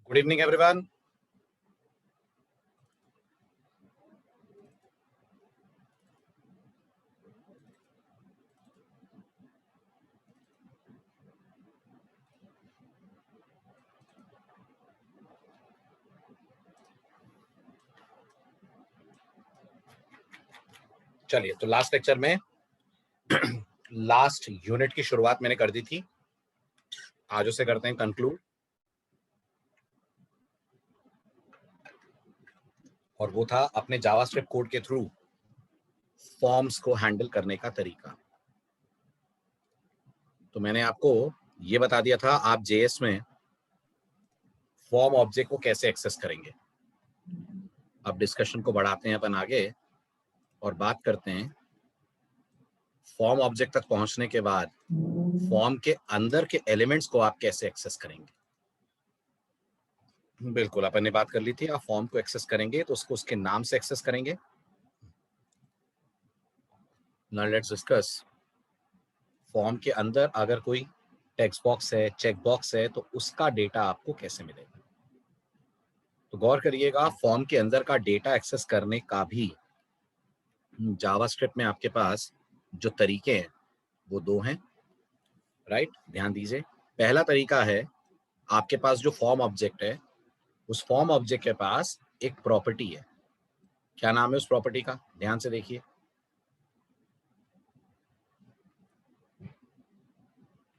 Good evening everyone. चलिए, तो last lecture में लास्ट यूनिट की शुरुआत मैंने कर दी थी। आज उसे करते हैं कंक्लूड, और वो था अपने जावास्क्रिप्ट कोड के थ्रू फॉर्म्स को हैंडल करने का तरीका। तो मैंने आपको ये बता दिया था आप जेएस में फॉर्म ऑब्जेक्ट को कैसे एक्सेस करेंगे। अब डिस्कशन को बढ़ाते हैं अपन आगे और बात करते हैं फॉर्म ऑब्जेक्ट तक पहुंचने के बाद फॉर्म के अंदर के एलिमेंट्स को आप कैसे एक्सेस करेंगे। बिल्कुल, अपन ने बात कर ली थी, आप फॉर्म को एक्सेस करेंगे तो उसको उसके नाम से एक्सेस करेंगे। नाउ लेट्स डिस्कस फॉर्म के अंदर अगर कोई टेक्स्ट बॉक्स है, चेक बॉक्स है, तो उसका डेटा आपको कैसे मिलेगा। तो गौर करिएगा, फॉर्म के अंदर का डेटा एक्सेस करने का भी जावास्क्रिप्ट में आपके पास जो तरीके हैं वो दो हैं, राइट। ध्यान दीजिए, पहला तरीका है, आपके पास जो फॉर्म ऑब्जेक्ट है उस फॉर्म ऑब्जेक्ट के पास एक प्रॉपर्टी है। क्या नाम है उस प्रॉपर्टी का, ध्यान से देखिए।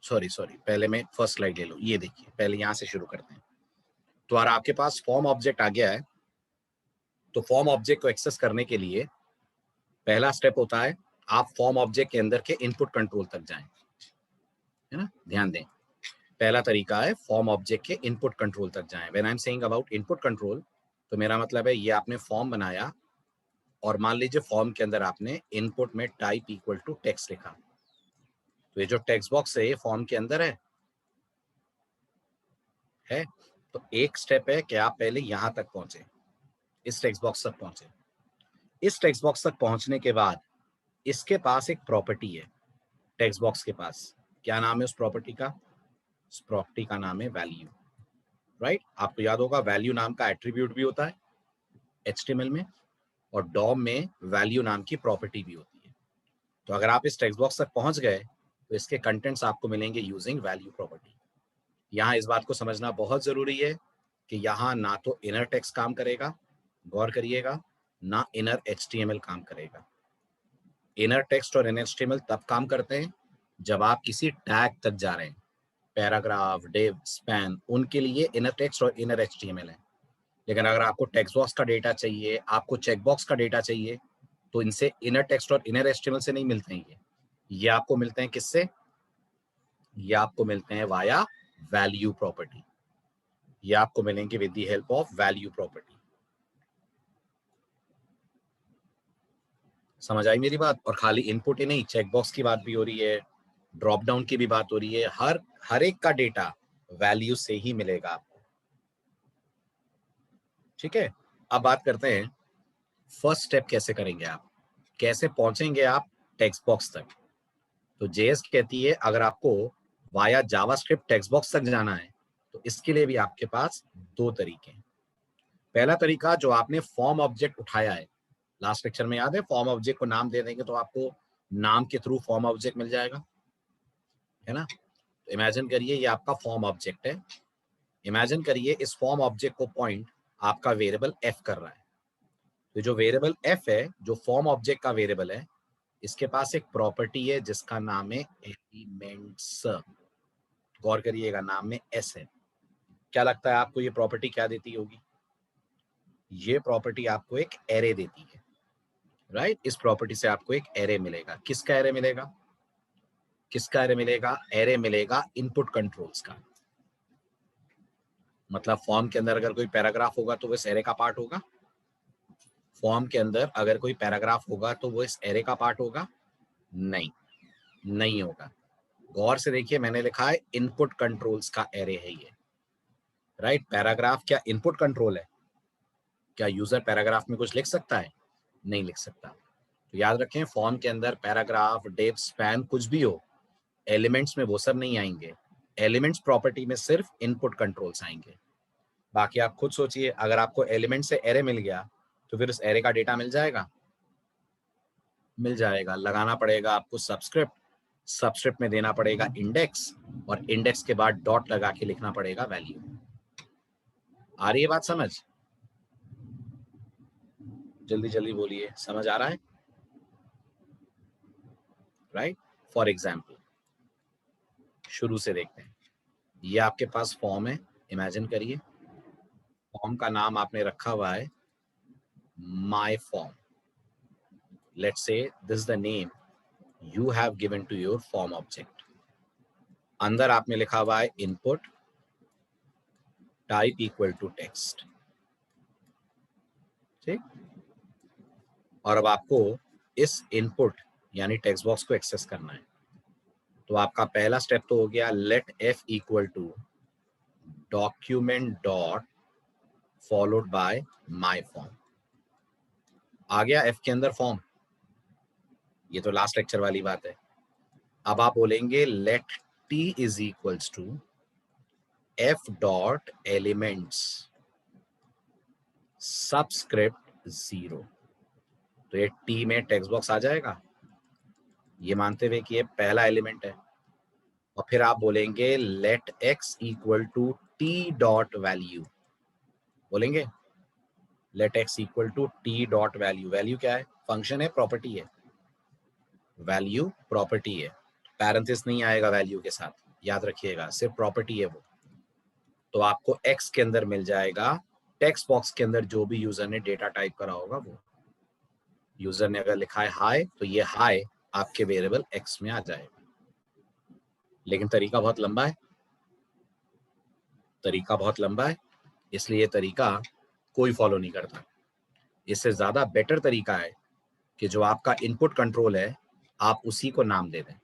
सॉरी, पहले मैं फर्स्ट स्लाइड ले लूं। ये देखिए, पहले यहां से शुरू करते हैं। तो अगर आपके पास फॉर्म ऑब्जेक्ट आ गया है तो फॉर्म ऑब्जेक्ट को एक्सेस करने के लिए पहला स्टेप होता है आप फॉर्म ऑब्जेक्ट के अंदर के इनपुट कंट्रोल तक जाएं, है ना। ध्यान दें, पहला तरीका है फॉर्म ऑब्जेक्ट के इनपुट कंट्रोल तक जाएं। When I am saying about input control, तो मेरा मतलब है ये आपने फॉर्म बनाया और मान लीजिए फॉर्म के अंदर आपने इनपुट में टाइप इक्वल टू टेक्स्ट लिखा। तो ये जो टेक्स्ट बॉक्स है ये फॉर्म के अंदर है। तो एक स्टेप है कि आप पहले यहां तक पहुंचे, इस टेक्स्ट बॉक्स तक पहुंचे। इस टेक्स्ट बॉक्स तक पहुंचने के बाद इसके पास एक प्रॉपर्टी है टेक्स्ट बॉक्स के पास। क्या नाम है उस प्रॉपर्टी का? उस प्रॉपर्टी का नाम है वैल्यू, राइट। आपको याद होगा वैल्यू नाम का एट्रीब्यूट भी होता है HTML में, और डॉम में वैल्यू नाम की प्रॉपर्टी भी होती है। तो अगर आप इस टेक्स्ट बॉक्स तक पहुंच गए तो इसके कंटेंट्स आपको मिलेंगे यूजिंग वैल्यू प्रॉपर्टी। यहाँ इस बात को समझना बहुत जरूरी है कि यहाँ ना तो इनर टेक्स्ट काम करेगा, गौर करिएगा, ना इनर HTML काम करेगा। इनर टेक्स्ट और इनर HTML तब काम करते हैं जब आप किसी टैग तक जा रहे हैं, पैराग्राफ, डिव, स्पैन, उनके लिए इनर टेक्स्ट और इनर HTML है। लेकिन अगर आपको टेक्स्ट बॉक्स का डेटा चाहिए, आपको चेक बॉक्स का डेटा चाहिए, तो इनसे इनर टेक्स्ट और इनर HTML से नहीं मिलते हैं। ये आपको मिलते हैं किससे? ये आपको मिलते हैं वाया वैल्यू प्रॉपर्टी। ये आपको मिलेंगे with the help of value property. समझ आई मेरी बात? और खाली इनपुट ही नहीं, चेक बॉक्स की बात भी हो रही है, ड्रॉप डाउन की भी बात हो रही है। हर एक का डेटा वैल्यू से ही मिलेगा आपको, ठीक है। अब बात करते हैं फर्स्ट स्टेप कैसे करेंगे आप, कैसे पहुंचेंगे आप टेक्स्ट बॉक्स तक। तो जेएस कहती है अगर आपको वाया जावास्क्रिप्ट टेक्स्ट बॉक्स तक जाना है तो इसके लिए भी आपके पास दो तरीके हैं। पहला तरीका, जो आपने फॉर्म ऑब्जेक्ट उठाया है, लास्ट लेक्चर में याद है, फॉर्म ऑब्जेक्ट को नाम दे देंगे तो आपको नाम के थ्रू फॉर्म ऑब्जेक्ट मिल जाएगा, है ना। तो इमेजिन करिए ये आपका फॉर्म ऑब्जेक्ट है। इमेजिन करिए इस फॉर्म ऑब्जेक्ट को पॉइंट आपका वेरिएबल एफ कर रहा है। तो जो वेरिएबल एफ है, जो फॉर्म ऑब्जेक्ट का वेरिएबल है, इसके पास एक प्रॉपर्टी है जिसका नाम है एलिमेंट्स। गौर करिएगा, नाम में एस है। क्या लगता है आपको ये प्रॉपर्टी क्या देती होगी? ये प्रॉपर्टी आपको एक एरे देती है, राइट। इस प्रॉपर्टी से आपको एक एरे मिलेगा। किसका एरे मिलेगा? किसका एरे मिलेगा? एरे मिलेगा इनपुट कंट्रोल्स का। मतलब फॉर्म के अंदर अगर कोई पैराग्राफ होगा तो वो इस एरे का पार्ट होगा। फॉर्म के अंदर अगर कोई पैराग्राफ होगा तो वो इस एरे का पार्ट होगा? नहीं, नहीं होगा। गौर से देखिए, मैंने लिखा है इनपुट कंट्रोल्स का एरे है ये, राइट। पैराग्राफ क्या इनपुट कंट्रोल है? क्या यूजर पैराग्राफ में कुछ लिख सकता है? नहीं लिख सकता। तो याद रखें, फॉर्म के अंदर पैराग्राफ, डिव, स्पैन कुछ भी हो, एलिमेंट्स में वो सब नहीं आएंगे। एलिमेंट्स प्रॉपर्टी में सिर्फ इनपुट कंट्रोल्स आएंगे। बाकी आप खुद सोचिए, अगर आपको एलिमेंट से एरे मिल गया तो फिर उस एरे का डेटा मिल जाएगा, मिल जाएगा। लगाना पड़ेगा आपको सबस्क्रिप्ट, सबस्क्रिप्ट में देना पड़ेगा इंडेक्स, और इंडेक्स के बाद डॉट लगा के लिखना पड़ेगा वैल्यू। आ रही है बात समझ? जल्दी जल्दी बोलिए, समझ आ रहा है? राइट। फॉर एग्जाम्पल शुरू से देखते हैं। ये आपके पास फॉर्म है, इमेजिन करिए। फॉर्म का नाम आपने रखा हुआ है my form. Let's say this is the name you have given to your form object. अंदर आपने लिखा हुआ है input type equal to text, ठीक। और अब आपको इस इनपुट यानी टेक्स्ट बॉक्स को एक्सेस करना है। तो आपका पहला स्टेप तो हो गया let f equal to document dot followed by my form. आ गया एफ के अंदर फॉर्म, ये तो लास्ट लेक्चर वाली बात है। अब आप बोलेंगे let T is equals to F dot elements subscript 0। तो ये टी में टेक्स्ट बॉक्स आ जाएगा, ये मानते हुए कि ये पहला एलिमेंट है। और फिर आप बोलेंगे let x equal to t dot value. बोलेंगे let x equal to t dot value. Value क्या है? फंक्शन है, प्रॉपर्टी है। वैल्यू प्रॉपर्टी है, पैरेंथेसिस नहीं आएगा वैल्यू के साथ, याद रखिएगा, सिर्फ प्रॉपर्टी है वो। तो आपको एक्स के अंदर मिल जाएगा टेक्स्ट बॉक्स के अंदर जो भी यूजर ने डेटा टाइप करा होगा वो। यूजर ने अगर लिखा है हाई, तो ये हाई आपके वेरिएबल एक्स में आ जाएगा। लेकिन तरीका बहुत लंबा है, तरीका बहुत लंबा है, इसलिए ये तरीका कोई फॉलो नहीं करता। इससे ज्यादा बेटर तरीका है कि जो आपका इनपुट कंट्रोल है आप उसी को नाम दे दें।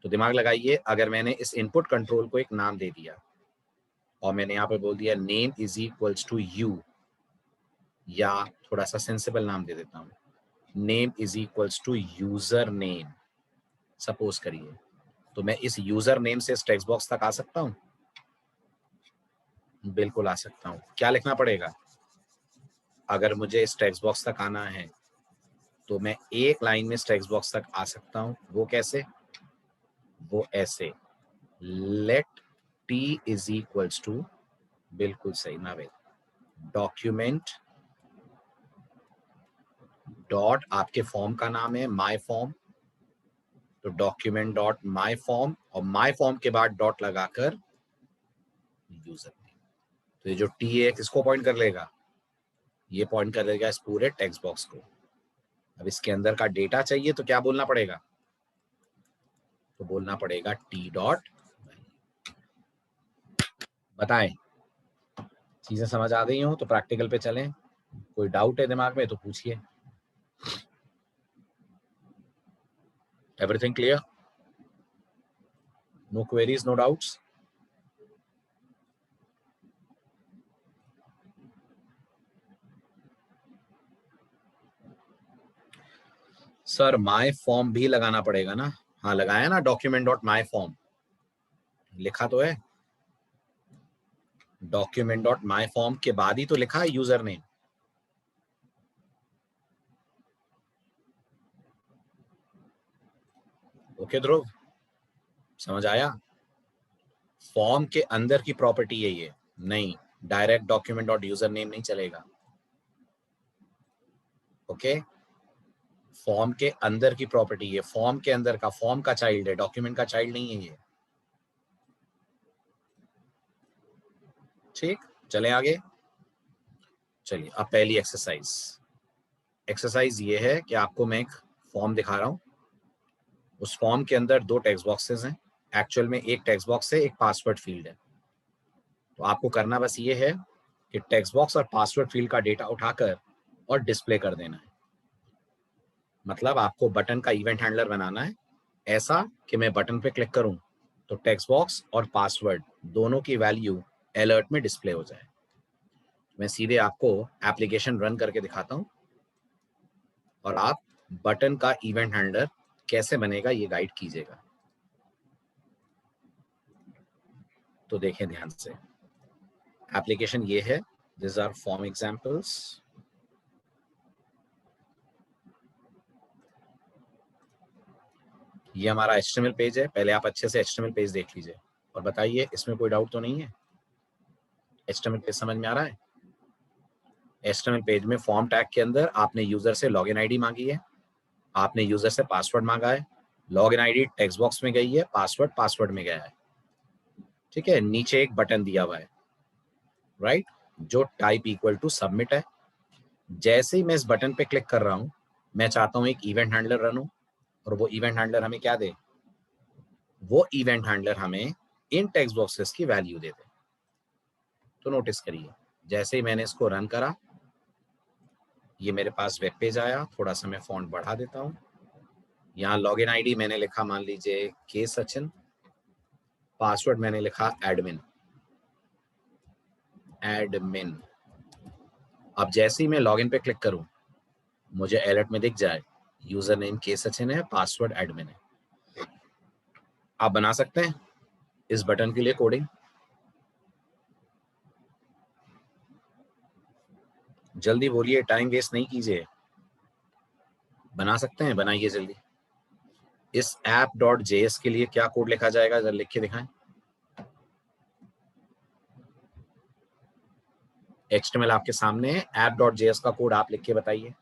तो दिमाग लगाइए, अगर मैंने इस इनपुट कंट्रोल को एक नाम दे दिया और मैंने यहाँ पे बोल दिया name is equals to U, या थोड़ा सा सेंसिबल नाम दे देता हूँ, name is equals to user name, suppose करिए, तो मैं इस यूजर नेम से इस टेक्स्ट बॉक्स तक आ सकता हूँ? बिल्कुल आ सकता हूँ। क्या लिखना पड़ेगा? अगर मुझे इस टेक्स्ट बॉक्स तक आना है तो मैं एक लाइन में इस टेक्स्ट बॉक्स तक आ सकता हूँ। वो कैसे? वो ऐसे, let T is equals to, बिल्कुल सही नावेद, डॉक्यूमेंट डॉट, आपके फॉर्म का नाम है माई फॉर्म, तो डॉक्यूमेंट डॉट माई फॉर्म, और माई फॉर्म के बाद डॉट लगाकर यूजर नेम। तो ये जो टी है किसको पॉइंट कर लेगा? ये पॉइंट कर लेगा इस पूरे टेक्स्ट बॉक्स को। अब इसके अंदर का डेटा चाहिए तो क्या बोलना पड़ेगा? तो बोलना पड़ेगा टी डॉट। बताएं, चीजें समझ आ गई हो तो प्रैक्टिकल पे चलें। कोई डाउट है दिमाग में तो पूछिए। Everything clear? No queries, no doubts? Sir my form भी लगाना पड़ेगा ना? हाँ लगाया ना, डॉक्यूमेंट डॉट माई फॉर्म लिखा तो है। डॉक्यूमेंट डॉट माई फॉर्म के बाद ही तो लिखा है यूजर नेम। ओके ध्रुव, समझ आया? फॉर्म के अंदर की प्रॉपर्टी है ये, नहीं direct document dot user name नहीं चलेगा। ओके, फॉर्म के अंदर की प्रॉपर्टी है, फॉर्म के अंदर का, फॉर्म का चाइल्ड है, डॉक्यूमेंट का चाइल्ड नहीं है ये। ठीक, चलें आगे। चलिए अब पहली एक्सरसाइज। एक्सरसाइज ये है कि आपको मैं एक फॉर्म दिखा रहा हूं, उस फॉर्म के अंदर दो टेक्स्ट बॉक्सेस हैं। एक्चुअल में एक टेक्स्ट बॉक्स है, एक पासवर्ड फील्ड है। तो आपको करना बस ये है कि टेक्स्ट बॉक्स और पासवर्ड फील्ड का डेटा उठाकर और डिस्प्ले कर देना है। मतलब आपको बटन का इवेंट हैंडलर बनाना है ऐसा कि मैं बटन पे क्लिक करूं तो टेक्स्ट बॉक्स और पासवर्ड दोनों की वैल्यू अलर्ट में डिस्प्ले हो जाए। मैं सीधे आपको एप्लीकेशन रन करके दिखाता हूं और आप बटन का इवेंट हैंडलर कैसे बनेगा ये गाइड कीजिएगा। तो देखें ध्यान से, एप्लीकेशन ये है, दिस आर फॉर्म एग्जांपल्स। ये हमारा HTML पेज है, पहले आप अच्छे से HTML पेज देख लीजिए और बताइए इसमें कोई डाउट तो नहीं है। HTML पेज समझ में आ रहा है? HTML पेज में फॉर्म टैग के अंदर आपने यूजर से लॉगिन आईडी मांगी है, आपने यूजर से पासवर्ड मांगा है, लॉगिन आईडी टेक्स्ट बॉक्स में गई है, पासवर्ड पासवर्ड में गया है, ठीक है। नीचे एक बटन दिया हुआ है, राइट, जो टाइप इक्वल टू सबमिट है। जैसे ही मैं इस बटन पे क्लिक कर रहा हूं, मैं चाहता हूं एक इवेंट हैंडलर रन हो, और वो इवेंट हैंडलर हमें क्या दे? वो इवेंट हैंडलर हमें इन टेक्स्ट बॉक्सेस की वैल्यू दे दे। तो नोटिस करिए, जैसे ही मैंने इसको रन करा, ये मेरे पास वेब पेज आया। थोड़ा सा मैं फॉन्ट बढ़ा देता हूं। यहाँ लॉगिन आईडी मैंने लिखा, मान लीजिए के सचिन, पासवर्ड मैंने लिखा एडमिन। अब जैसे ही मैं लॉगिन पे क्लिक करूं, मुझे अलर्ट में दिख जाए यूजर नेम के सचिन है, पासवर्ड एडमिन है। आप बना सकते हैं इस बटन के लिए कोडिंग? जल्दी बोलिए, टाइम वेस्ट नहीं कीजिए। बना सकते हैं? बनाइए जल्दी। इस app.js के लिए क्या कोड लिखा जाएगा, जरा लिख के दिखाएं। HTML आपके सामने है, app.js का कोड आप लिख के बताइए।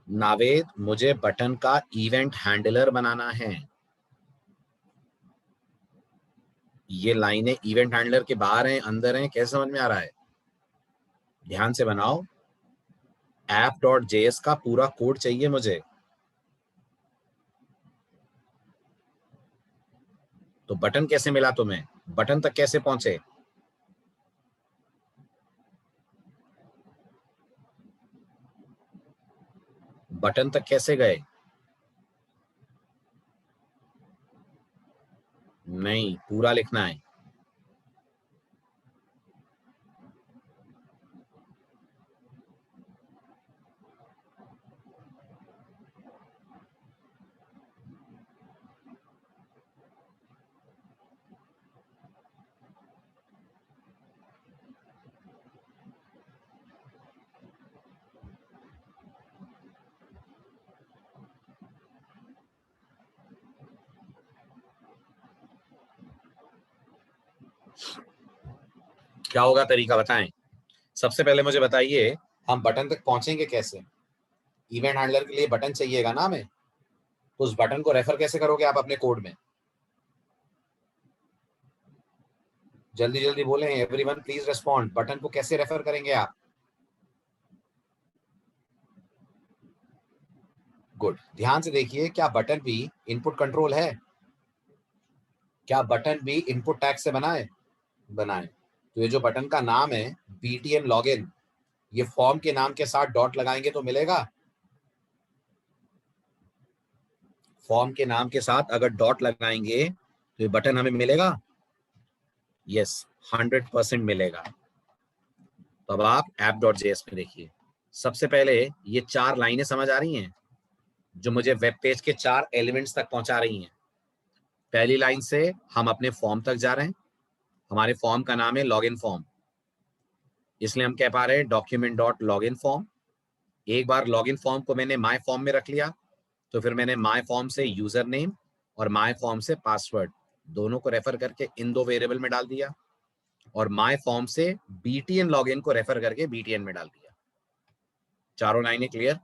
नावेद, मुझे बटन का इवेंट हैंडलर बनाना है। ये लाइनें इवेंट हैंडलर के बाहर हैं, अंदर हैं, कैसे समझ में आ रहा है? ध्यान से बनाओ। app.js का पूरा कोड चाहिए मुझे। तो बटन कैसे मिला तुम्हें? बटन तक कैसे पहुंचे? बटन तक कैसे गए? नहीं, पूरा लिखना है। क्या होगा तरीका, बताएं। सबसे पहले मुझे बताइए, हम बटन तक पहुंचेंगे कैसे? इवेंट हैंडलर के लिए बटन चाहिएगा ना हमें, तो उस बटन को रेफर कैसे करोगे आप अपने कोड में? जल्दी जल्दी बोलें, एवरीवन प्लीज रिस्पॉन्ड। बटन को कैसे रेफर करेंगे आप? गुड, ध्यान से देखिए, क्या बटन भी इनपुट कंट्रोल है? क्या बटन भी इनपुट टैग से बनाए? बनाए। तो ये जो बटन का नाम है BTN लॉगिन, ये फॉर्म के नाम के साथ डॉट लगाएंगे तो मिलेगा? फॉर्म के नाम के साथ अगर डॉट लगाएंगे तो ये बटन हमें मिलेगा? यस, 100% मिलेगा। तो अब आप app.js में देखिए, सबसे पहले ये 4 लाइनें समझ आ रही हैं जो मुझे वेब पेज के 4 एलिमेंट्स तक पहुंचा रही हैं। पहली लाइन से हम अपने फॉर्म तक जा रहे हैं। हमारे फॉर्म का नाम है लॉगिन फॉर्म, इसलिए हम कह पा रहे हैं डॉक्यूमेंट डॉट लॉगिन फॉर्म। एक बार लॉगिन फॉर्म को मैंने माय फॉर्म में रख लिया, तो फिर मैंने माय फॉर्म से यूजर नेम और माय फॉर्म से पासवर्ड दोनों को रेफर करके इन 2 वेरिएबल में डाल दिया, और माय फॉर्म से BTN लॉगिन को रेफर करके BTN में डाल दिया। चारों लाइनें क्लियर?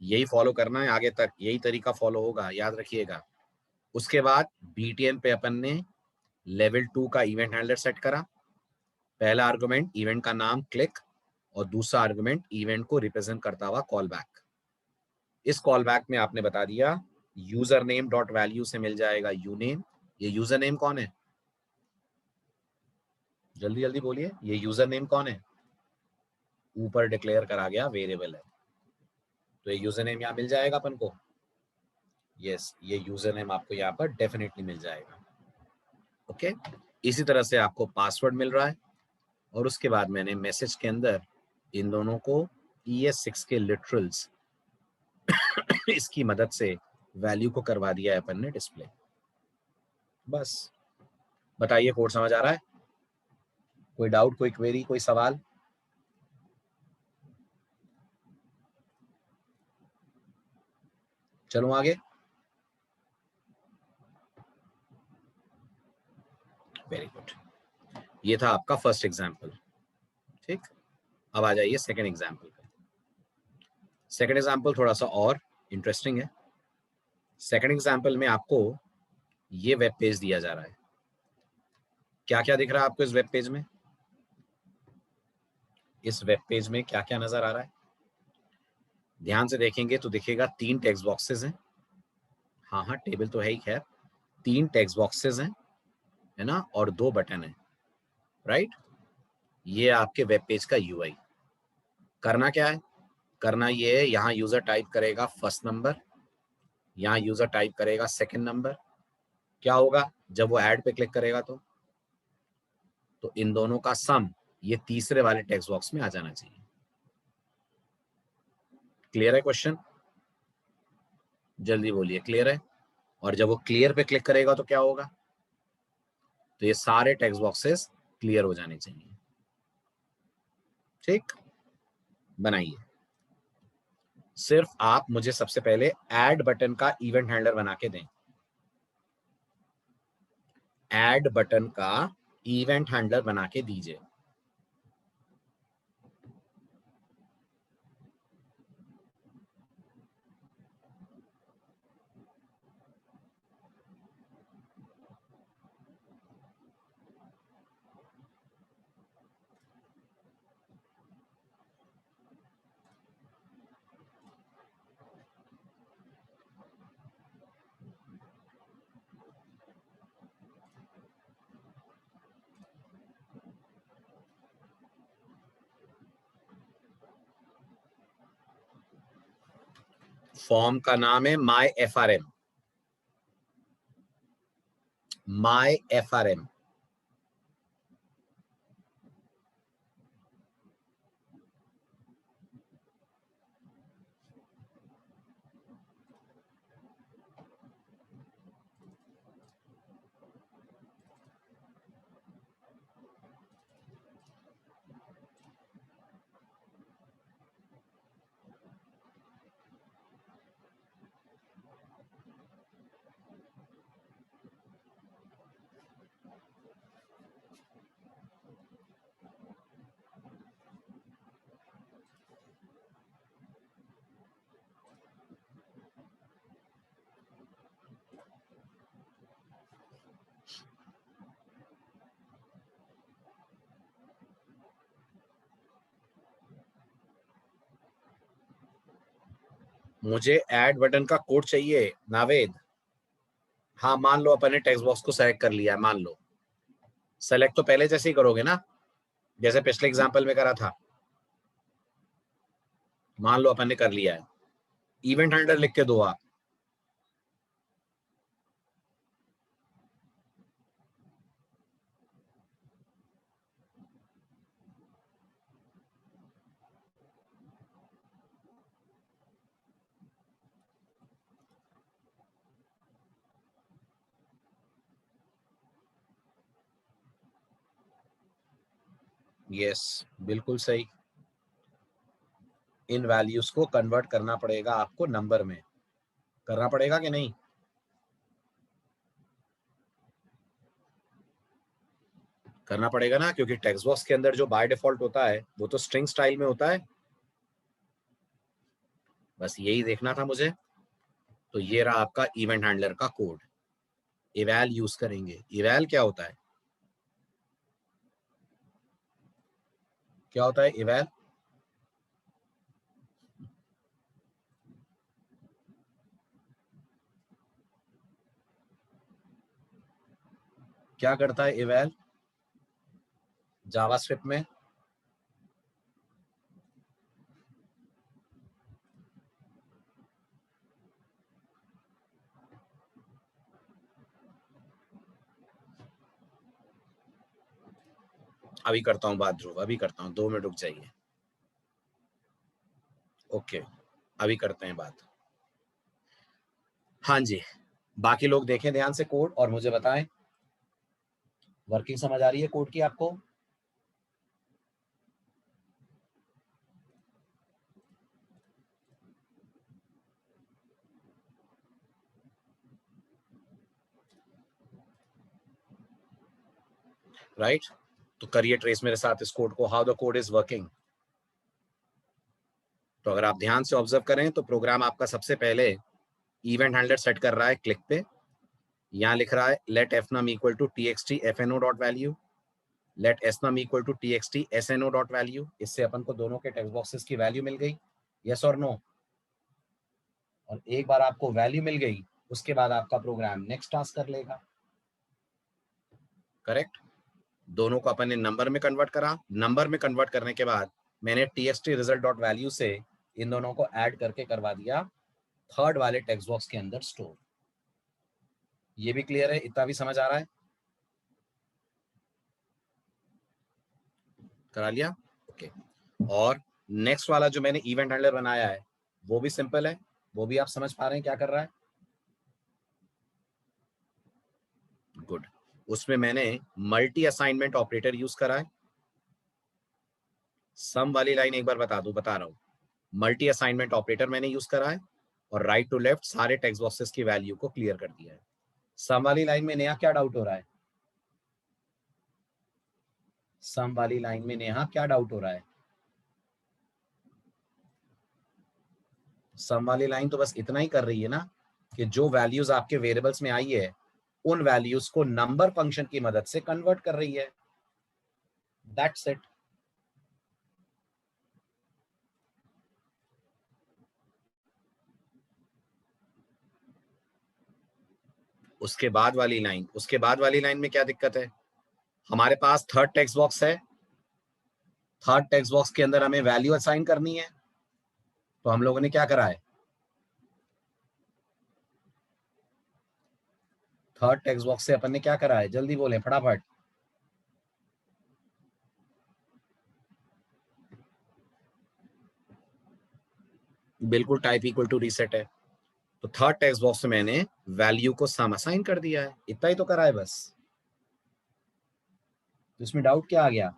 यही फॉलो करना है आगे तक, यही तरीका फॉलो होगा, याद रखिएगा। उसके बाद BTN पे अपन ने लेवल 2 का इवेंट हैंडलर सेट करा। पहला आर्गुमेंट इवेंट का नाम क्लिक, और दूसरा आर्गुमेंट इवेंट को रिप्रेजेंट करता हुआ कॉल बैक। इस कॉल बैक में आपने बता दिया यूजर नेम डॉट वैल्यू से मिल जाएगा यूनेम। ये यूजर नेम कौन है? जल्दी जल्दी बोलिए, ये यूजर नेम कौन है? ऊपर डिक्लेयर करा गया वेरिएबल है, तो ये यूजर नेम यहाँ मिल जाएगा अपन को। यस, ये यूजर नेम आपको यहाँ पर डेफिनेटली मिल जाएगा। ओके, इसी तरह से आपको पासवर्ड मिल रहा है, और उसके बाद मैंने मैसेज के अंदर इन दोनों को ES6 के लिटरल्स इसकी मदद से वैल्यू को करवा दिया है अपन ने डिस्प्ले। बस बताइए, कोड समझ आ रहा है? कोई डाउट, कोई क्वेरी, कोई सवाल? चलो आगे। Very good. ये था आपका फर्स्ट एग्जाम्पल। ठीक, अब आ जाइए सेकेंड एग्जाम्पल पे। सेकेंड एग्जाम्पल थोड़ा सा और इंटरेस्टिंग है। सेकेंड एग्जाम्पल में आपको ये वेब पेज दिया जा रहा है। क्या क्या दिख रहा है आपको इस वेब पेज में? इस वेब पेज में क्या क्या नजर आ रहा है? ध्यान से देखेंगे तो दिखेगा 3 टेक्स्ट बॉक्सेस हैं। हाँ हाँ, टेबल तो है ही, खैर 3 टेक्स्ट बॉक्सेस हैं, है ना, और 2 बटन है, राइट। ये आपके वेब पेज का यूआई। करना क्या है? करना ये है, यहाँ यूजर टाइप करेगा फर्स्ट नंबर, यहाँ यूजर टाइप करेगा सेकंड नंबर। क्या होगा जब वो ऐड पे क्लिक करेगा? तो इन दोनों का सम ये तीसरे वाले टेक्स्ट बॉक्स में आ जाना चाहिए। क्लियर है क्वेश्चन? जल्दी बोलिए, क्लियर है? और जब वो क्लियर पे क्लिक करेगा तो क्या होगा? तो ये सारे टेक्स्ट बॉक्सेस क्लियर हो जाने चाहिए। ठीक, बनाइए। सिर्फ आप मुझे सबसे पहले ऐड बटन का इवेंट हैंडलर बना के दें। ऐड बटन का इवेंट हैंडलर बना के दीजिए। फॉर्म का नाम है माई FRM। माई FRM। मुझे ऐड बटन का कोड चाहिए नावेद। हाँ, मान लो अपन ने टेक्स्ट बॉक्स को सेलेक्ट कर लिया है, मान लो। सेलेक्ट तो पहले जैसे ही करोगे ना, जैसे पिछले एग्जांपल में करा था। मान लो अपन ने कर लिया है, इवेंट हैंडलर लिख के दो आप। यस, बिल्कुल सही। इन वैल्यूज को कन्वर्ट करना पड़ेगा आपको नंबर में। करना पड़ेगा कि नहीं? करना पड़ेगा ना, क्योंकि टेक्स्ट बॉक्स के अंदर जो बाय डिफॉल्ट होता है वो तो स्ट्रिंग स्टाइल में होता है। बस यही देखना था मुझे। तो ये रहा आपका इवेंट हैंडलर का कोड। इवैल यूज करेंगे। इवैल क्या होता है? क्या होता है इवैल? क्या करता है इवैल जावास्क्रिप्ट में? अभी करता हूँ बात ध्रुव, अभी करता हूँ, 2 मिनट रुक जाइए। ओके, अभी करते हैं बात। हाँ जी, बाकी लोग देखें ध्यान से कोड और मुझे बताएं वर्किंग समझ आ रही है कोड की आपको? राइट, तो करिए ट्रेस मेरे साथ इस कोड को, how the code is working. तो अगर आप ध्यान से ऑब्जर्व करें तो प्रोग्राम आपका सबसे पहले इवेंट हैंडलर सेट कर रहा है क्लिक पे। यहाँ लिख रहा है let F num equal to T X T F N O dot value, let S num equal to T X T S N O dot value. इससे अपन को दोनों के टेक्स्ट बॉक्सेस की वैल्यू मिल गई, यस और नो। और एक बार आपको वैल्यू मिल गई उसके बाद आपका प्रोग्राम नेक्स्ट टास्क कर लेगा। करेक्ट, दोनों को अपन ने नंबर में कन्वर्ट करा, नंबर में कन्वर्ट करने के बाद मैंने T X T result dot value से इन दोनों को ऐड करके करवा दिया थर्ड वाले टेक्स्ट बॉक्स के अंदर स्टोर। ये भी क्लियर है? इतना भी समझ आ रहा है? करा लिया, ओके। और नेक्स्ट वाला जो मैंने इवेंट हैंडलर बनाया है वो भी सिंपल है, वो भी आप समझ पा रहे हैं क्या कर रहा है? गुड, उसमें मैंने मल्टी असाइनमेंट ऑपरेटर यूज करा है। सम वाली लाइन एक बार बता रहा हूं, मल्टी असाइनमेंट ऑपरेटर मैंने यूज करा है और राइट टू लेफ्ट सारे टेक्स्ट बॉक्सेस की वैल्यू को क्लियर कर दिया है। सम वाली लाइन में नेहा क्या डाउट हो रहा है? सम वाली लाइन में नेहा क्या डाउट हो रहा है? सम वाली लाइन तो बस इतना ही कर रही है ना कि जो वैल्यूज आपके वेरिएबल्स में आई है उन वैल्यूज को नंबर फंक्शन की मदद से कन्वर्ट कर रही है, दैट्स इट। उसके बाद वाली लाइन में क्या दिक्कत है? हमारे पास थर्ड टेक्स्ट बॉक्स है, थर्ड टेक्स्ट बॉक्स के अंदर हमें वैल्यू असाइन करनी है, तो हम लोगों ने क्या करा है? थर्ड टेक्स्ट बॉक्स से अपन ने क्या करा है? जल्दी बोलें फटाफट। बिल्कुल, टाइप इक्वल टू रीसेट है। तो थर्ड टेक्स्ट बॉक्स में मैंने वैल्यू को सम असाइन कर दिया है, इतना ही तो करा है बस। तो इसमें डाउट क्या आ गया?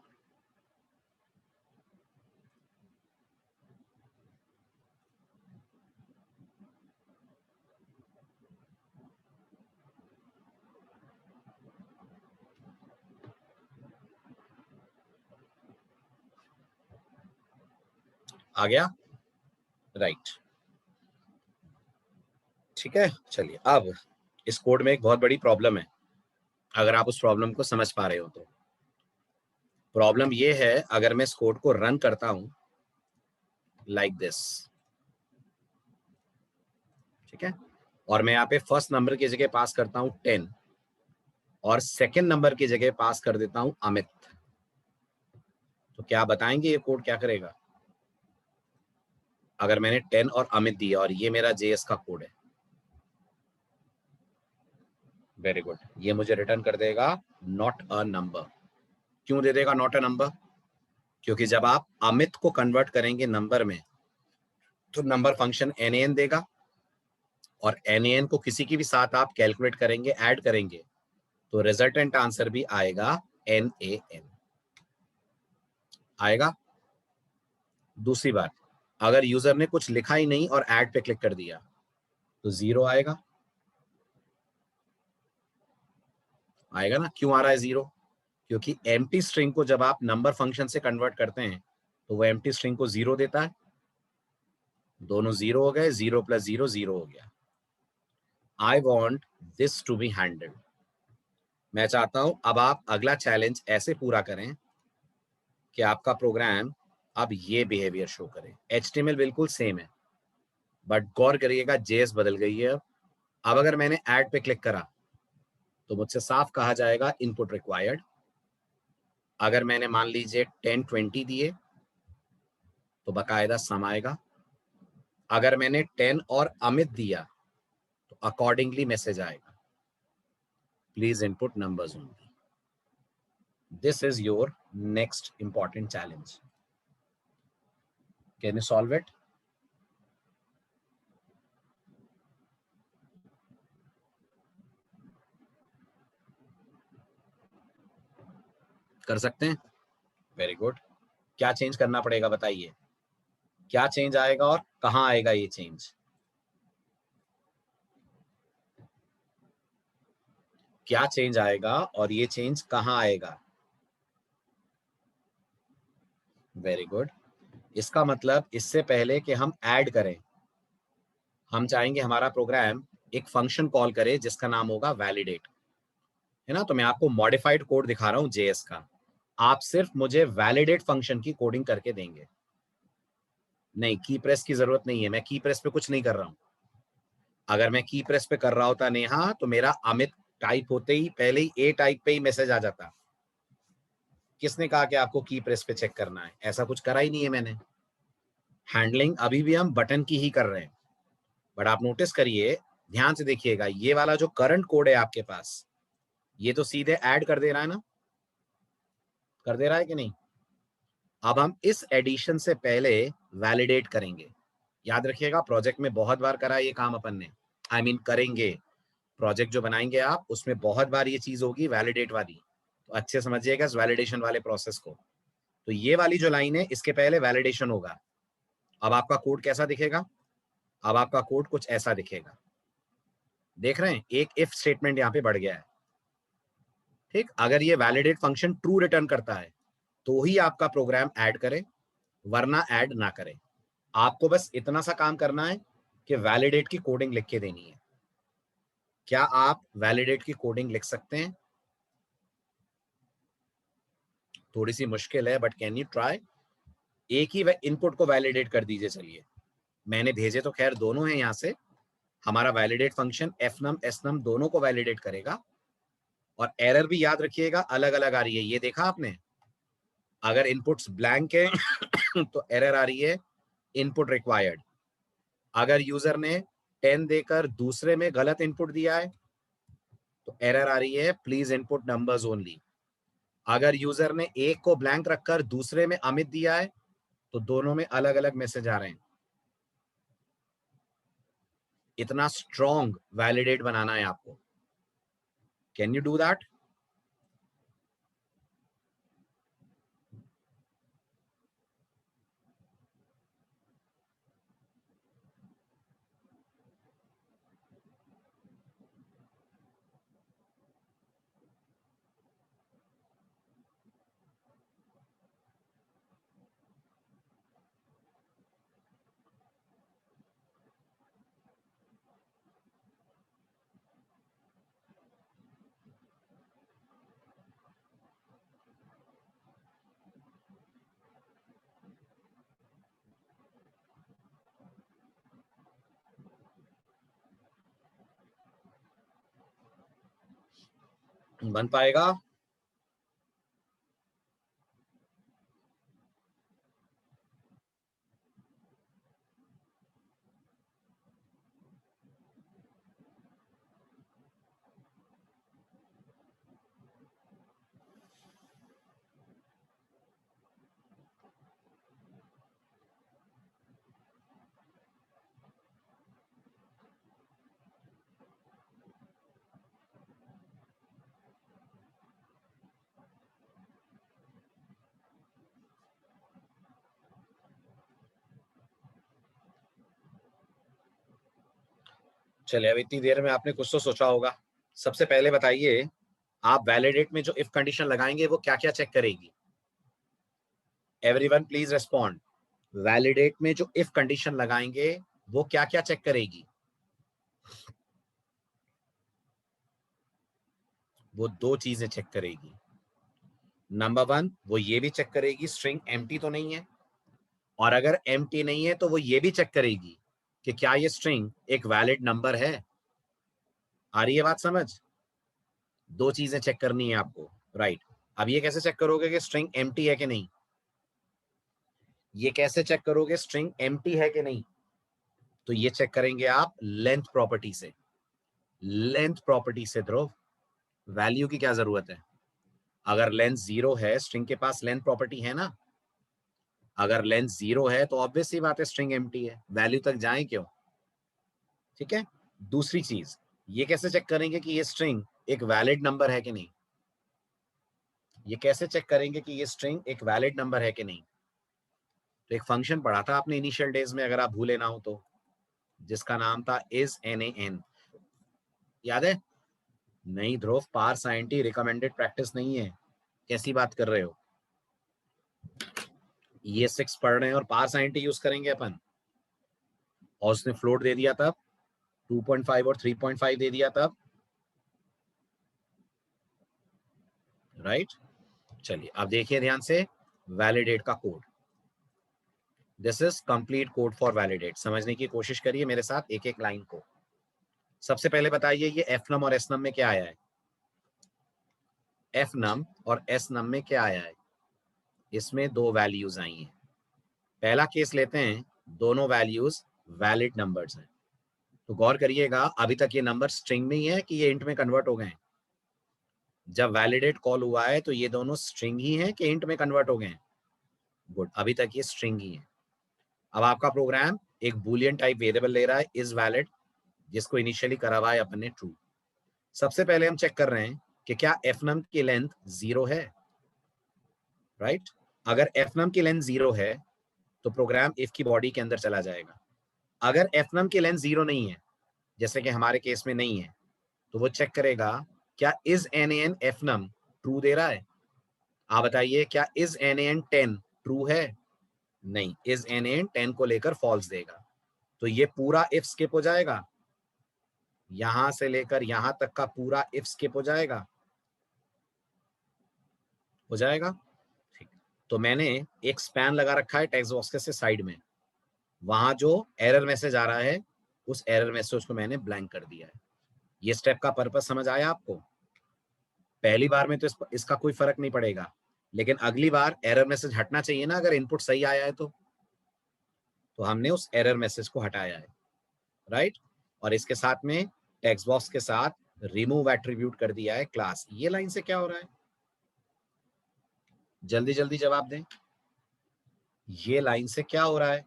आ गया, राइट। ठीक है, चलिए अब इस कोड में एक बहुत बड़ी प्रॉब्लम है, अगर आप उस प्रॉब्लम को समझ पा रहे हो तो। प्रॉब्लम ये है, अगर मैं इस कोड को रन करता हूं लाइक दिस, ठीक है, और मैं यहाँ पे फर्स्ट नंबर की जगह पास करता हूं 10 और सेकेंड नंबर की जगह पास कर देता हूं अमित, तो क्या बताएंगे ये कोड क्या करेगा? अगर मैंने 10 और अमित दिया और ये मेरा जेएस का कोड है, वेरी गुड, ये मुझे रिटर्न कर देगा नॉट अ नंबर। क्यों दे देगा नॉट अ नंबर? क्योंकि जब आप अमित को कन्वर्ट करेंगे नंबर में तो नंबर फंक्शन एन देगा, और एन को किसी की भी साथ आप कैलकुलेट करेंगे, ऐड करेंगे, तो रिजल्टेंट आंसर भी आएगा एन आएगा। दूसरी बात, अगर यूजर ने कुछ लिखा ही नहीं और ऐड पे क्लिक कर दिया तो 0 आएगा, आएगा ना? क्यों आ रहा है 0? क्योंकि एम्प्टी स्ट्रिंग को जब आप नंबर फंक्शन से कन्वर्ट करते हैं तो वो एम्प्टी स्ट्रिंग को 0 देता है, दोनों 0 हो गए, 0 + 0 0 हो गया। I want this to be handled. मैं चाहता हूं अब आप अगला चैलेंज ऐसे पूरा करें कि आपका प्रोग्राम अब ये बिहेवियर शो करे। HTML बिल्कुल सेम है, बट गौर करिएगा JS बदल गई है। अब अगर मैंने ऐड पे क्लिक करा तो मुझसे साफ कहा जाएगा इनपुट रिक्वायर्ड। अगर मैंने मान लीजिए 10 20 दिए तो बाकायदा सम आएगा। अगर मैंने 10 और अमित दिया तो अकॉर्डिंगली मैसेज आएगा, please input numbers only. This is your next important challenge. Can you solve it? कर सकते हैं? Very good. क्या चेंज करना पड़ेगा बताइए, क्या चेंज आएगा और कहाँ आएगा ये चेंज? क्या चेंज आएगा और ये चेंज कहाँ आएगा? Very good. इसका मतलब इससे पहले कि हम ऐड करें, हम चाहेंगे हमारा प्रोग्राम एक फंक्शन कॉल करे जिसका नाम होगा वैलिडेट, है ना? तो मैं आपको मॉडिफाइड कोड दिखा रहा हूं जेएस का। आप सिर्फ मुझे वैलिडेट फंक्शन की कोडिंग करके देंगे। नहीं, की प्रेस की जरूरत नहीं है, मैं की प्रेस पे कुछ नहीं कर रहा हूं। अगर मैं की प्रेस पे कर रहा होता नेहा, तो मेरा अमित टाइप होते ही पहले ही ए टाइप पे ही मैसेज आ जाता। किसने कहा कि आपको की प्रेस पे चेक करना है? ऐसा कुछ करा ही नहीं है मैंने। हैंडलिंग अभी भी हम बटन की ही कर रहे हैं। बट आप नोटिस करिए, ध्यान से देखिएगा, ये वाला जो करंट कोड है आपके पास, ये तो सीधे ऐड कर दे रहा है ना? कर दे रहा है कि नहीं? अब हम इस एडिशन से पहले वैलिडेट करेंगे। याद रखिएगा, प्रोजेक्ट में बहुत बार करा ये काम अपन ने, आई मीन करेंगे। प्रोजेक्ट जो बनाएंगे आप, उसमें बहुत बार ये चीज होगी वैलिडेट वाली, तो अच्छे समझिएगा इस वैलिडेशन वाले प्रोसेस को। तो ये वाली जो लाइन है, इसके पहले वैलिडेशन होगा। अब आपका कोड कैसा दिखेगा? अब आपका कोड कुछ ऐसा दिखेगा। देख रहे हैं, एक इफ स्टेटमेंट यहाँ पे बढ़ गया है। ठीक, अगर ये वैलिडेट फंक्शन ट्रू रिटर्न करता है तो ही आपका प्रोग्राम ऐड करे, वरना ऐड ना करे। आपको बस इतना सा काम करना है कि वैलिडेट की कोडिंग लिख के देनी है। क्या आप वैलिडेट की कोडिंग लिख सकते हैं? थोड़ी सी मुश्किल है, बट कैन यू ट्राई? एक ही इनपुट को वैलिडेट कर दीजिए। चलिए, मैंने भेजे तो खैर दोनों हैं यहाँ से। हमारा वैलिडेट फंक्शन एफ नम एस नम दोनों को वैलिडेट करेगा। और एरर भी याद रखिएगा अलग अलग आ रही है, ये देखा आपने? अगर इनपुट्स ब्लैंक है तो एरर आ रही है इनपुट रिक्वायर्ड। अगर यूजर ने 10 देकर दूसरे में गलत इनपुट दिया है तो एरर आ रही है प्लीज इनपुट नंबर्स ओनली। अगर यूजर ने एक को ब्लैंक रखकर दूसरे में अमित दिया है तो दोनों में अलग अलग मैसेज आ रहे हैं। इतना स्ट्रॉन्ग वैलिडेट बनाना है आपको। Can you do that? बन पाएगा? चलिए, अब इतनी देर में आपने कुछ तो सोचा होगा। सबसे पहले बताइए, आप वैलिडेट में जो इफ कंडीशन लगाएंगे वो क्या क्या चेक करेगी? Everyone please respond. वैलिडेट में जो इफ कंडीशन लगाएंगे वो क्या क्या चेक करेगी? वो दो चीजें चेक करेगी। नंबर वन, वो ये भी चेक करेगी स्ट्रिंग एम्प्टी तो नहीं है, और अगर एम्प्टी नहीं है तो वो ये भी चेक करेगी कि क्या ये स्ट्रिंग एक वैलिड नंबर है। आ रही है बात समझ? दो चीजें चेक करनी है आपको, राइट? अब ये कैसे चेक करोगे कि स्ट्रिंग एम्प्टी है कि नहीं? ये कैसे चेक करोगे स्ट्रिंग एम्प्टी है कि नहीं? तो ये चेक करेंगे आप लेंथ प्रॉपर्टी से। लेंथ प्रॉपर्टी से ध्रुव, वैल्यू की क्या जरूरत है? अगर लेंथ 0 है, स्ट्रिंग के पास लेंथ प्रॉपर्टी है ना। अगर लेंथ 0 है तो ऑब्वियस सी बात है स्ट्रिंग एम्प्टी है, वैल्यू तक जाए क्यों? ठीक है। दूसरी चीज, ये कैसे चेक करेंगे कि ये स्ट्रिंग एक वैलिड नंबर है कि नहीं? ये कैसे चेक करेंगे कि ये स्ट्रिंग एक वैलिड नंबर है कि नहीं? तो एक फंक्शन पढ़ा था आपने इनिशियल डेज में, अगर आप भूले ना हो तो, जिसका नाम था is NaN। याद है? नहीं ध्रुव, पार्स आईएनटी रिकमेंडेड प्रैक्टिस नहीं है, कैसी बात कर रहे हो? ये 6 पढ़ रहे हैं और पार्स आईएनटी यूज करेंगे अपन, और उसने फ्लोट दे दिया तब, 2.5 और 3.5 दे दिया तब, राइट? चलिए अब देखिए ध्यान से, वैलिडेट का code. This is complete code for validate. समझने की कोशिश करिए मेरे साथ एक एक लाइन को। सबसे पहले बताइए ये एफ नम और एस नम में क्या आया है? एफ नम और एस नम में क्या आया है? इसमें दो वैल्यूज आई हैं। पहला केस लेते हैं, दोनों वैल्यूज वैलिड नंबर्स हैं। तो गौर करिएगा, अभी तक ये नंबर स्ट्रिंग में ही है कि ये इंट में कन्वर्ट हो गए हैं? जब वैलिडेट कॉल हुआ है तो ये दोनों स्ट्रिंग ही हैं कि इंट में कन्वर्ट हो गए हैं? गुड, अभी तक ये स्ट्रिंग ही है। अब आपका प्रोग्राम एक बूलियन टाइप वेरिएबल ले रहा है इज वैलिड, जिसको इनिशियली करा हुआ है अपन ने ट्रू। सबसे पहले हम चेक कर रहे हैं कि क्या एफ नम की लेंथ 0 है, राइट? अगर एफ नम की लेंथ 0 है तो प्रोग्राम इफ की बॉडी के अंदर चला जाएगा। अगर एफ नम की लेंथ 0 नहीं है, जैसे कि हमारे केस में नहीं है, तो वो चेक करेगा क्या is N n f num true दे रहा है। आप बताइए, क्या इज एन एन 10 ट्रू है? नहीं, इज एन एन 10 को लेकर फॉल्स देगा। तो ये पूरा इफ स्किप हो जाएगा, यहां से लेकर यहां तक का पूरा इफ स्किप हो जाएगा। हो जाएगा, ठीक। तो मैंने एक स्पैन लगा रखा है टेक्स्ट बॉक्स के से साइड में, वहां जो एरर मैसेज आ रहा है उस एरर मैसेज को मैंने ब्लैंक कर दिया है। ये स्टेप का पर्पस समझ आया आपको? पहली बार में तो इसका कोई फर्क नहीं पड़ेगा, लेकिन अगली बार एरर मैसेज हटना चाहिए ना, अगर इनपुट सही आया है तो हमने उस एरर मैसेज को हटाया है, राइट? और इसके साथ में टेक्स्ट बॉक्स के साथ रिमूव एट्रीब्यूट कर दिया है क्लास। ये लाइन से क्या हो रहा है? जल्दी जल्दी जवाब दें, ये लाइन से क्या हो रहा है?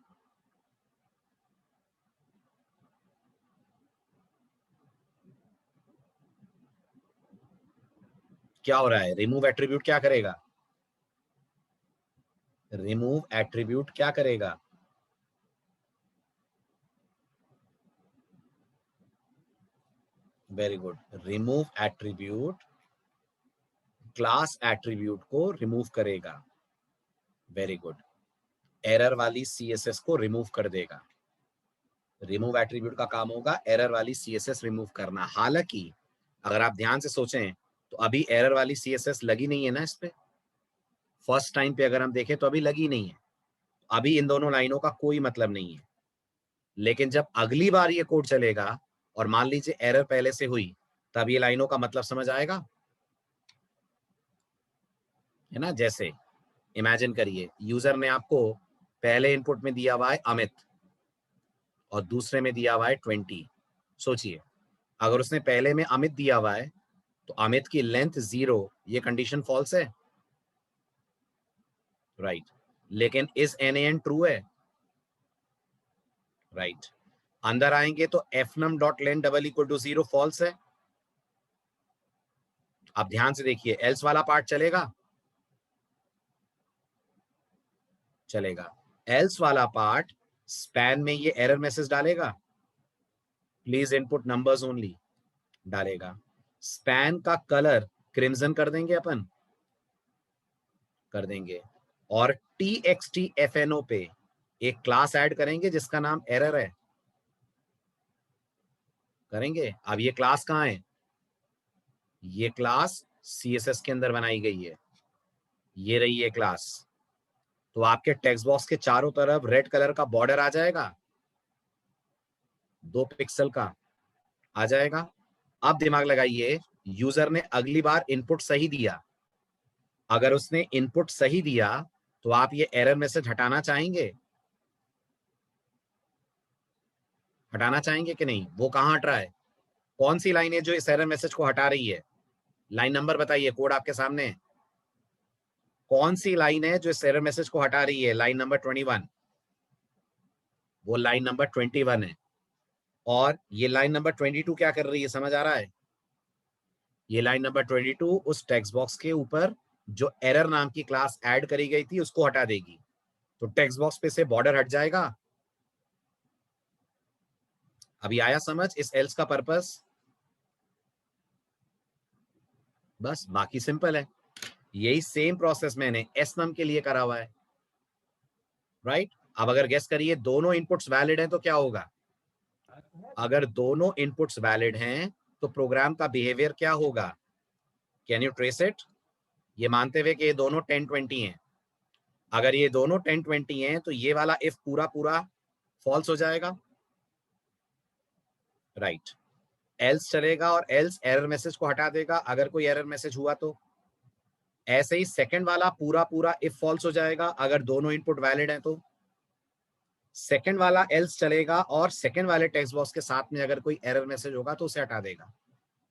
क्या हो रहा है? रिमूव एट्रीब्यूट क्या करेगा? रिमूव एट्रीब्यूट क्या करेगा? Very good, remove attribute class attribute को रिमूव करेगा। वेरी गुड, एरर वाली सीएसएस को रिमूव कर देगा। रिमूव एट्रीब्यूट का काम होगा एरर वाली सीएसएस रिमूव करना। हालांकि अगर आप ध्यान से सोचें तो अभी एरर वाली सीएसएस लगी नहीं है ना इस पे। फर्स्ट टाइम पे अगर हम देखें तो अभी लगी नहीं है, अभी इन दोनों लाइनों का कोई मतलब नहीं है। लेकिन जब अगली बार ये कोड चलेगा और मान लीजिए एरर पहले से हुई, तब ये लाइनों का मतलब समझ आएगा, है ना? जैसे इमेजिन करिए, यूजर ने आपको पहले इनपुट में दिया हुआ है अमित और दूसरे में दिया हुआ है 20। सोचिए, अगर उसने पहले में अमित दिया हुआ है तो अमित की लेंथ 0, ये कंडीशन फॉल्स है, राइट? लेकिन इज एन एन ट्रू है, राइट? अंदर आएंगे तो F num dot len double equal to 0 false है। आप ध्यान से देखिए, एल्स वाला पार्ट चलेगा? चलेगा। एल्स वाला पार्ट स्पैन में ये एरर मैसेज डालेगा, प्लीज इनपुट नंबर्स ओनली डालेगा। स्पैन का कलर क्रिम्सन कर देंगे अपन, कर देंगे। और txtfno पे एक क्लास ऐड करेंगे जिसका नाम एरर है, करेंगे। अब ये क्लास कहाँ है? ये क्लास सीएसएस के अंदर बनाई गई है, ये रही ये क्लास। तो आपके टेक्स्ट बॉक्स के चारों तरफ रेड कलर का बॉर्डर आ जाएगा, 2 पिक्सल का आ जाएगा। अब दिमाग लगाइए, यूजर ने अगली बार इनपुट सही दिया, अगर उसने इनपुट सही दिया तो आप ये एरर मैसेज हटाना चाहेंगे? हटाना चाहेंगे कि नहीं? वो कहां हट रहा है? कौन सी लाइन है जो इस एरर मैसेज को हटा रही है? लाइन नंबर बताइए, कोड आपके सामने है। कौन सी लाइन है जो इस एरर मैसेज को हटा रही है? लाइन नंबर 21, वो लाइन नंबर 21 है। और ये लाइन नंबर 22 क्या कर रही है, समझ आ रहा है? ये लाइन नंबर 22 उस टेक्स्ट बॉक्स के ऊपर जो एरर नाम की क्लास ऐड करी गई थी उसको हटा देगी, तो टेक्स्ट बॉक्स पे से बॉर्डर हट जाएगा। अभी आया समझ इस एल्स का पर्पस? बस बाकी सिंपल है। यही सेम प्रोसेस मैंने एस नम के लिए करा हुआ है, राइट? अब अगर गेस करिए दोनों इनपुट्स वैलिड हैं तो क्या होगा? अगर दोनों इनपुट्स वैलिड हैं तो प्रोग्राम का बिहेवियर क्या होगा? Can you trace it? ये मानते हुए कि ये दोनों 10-20 हैं, अगर ये दोनों 10-20 हैं तो ये वाला इफ पूरा पूरा फॉल्स हो जाएगा, राइट? एल्स चलेगा और एल्स एरर मैसेज को हटा देगा अगर कोई एरर मैसेज हुआ तो। ऐसे ही सेकंड वाला पूरा पूरा इफ फॉल्स हो जाएगा अगर दोनों इनपुट वैलिड हैं तो। सेकंड वाला एल्स चलेगा और सेकंड वाले टेक्स्ट बॉक्स के साथ में अगर कोई एरर मैसेज होगा तो उसे हटा देगा,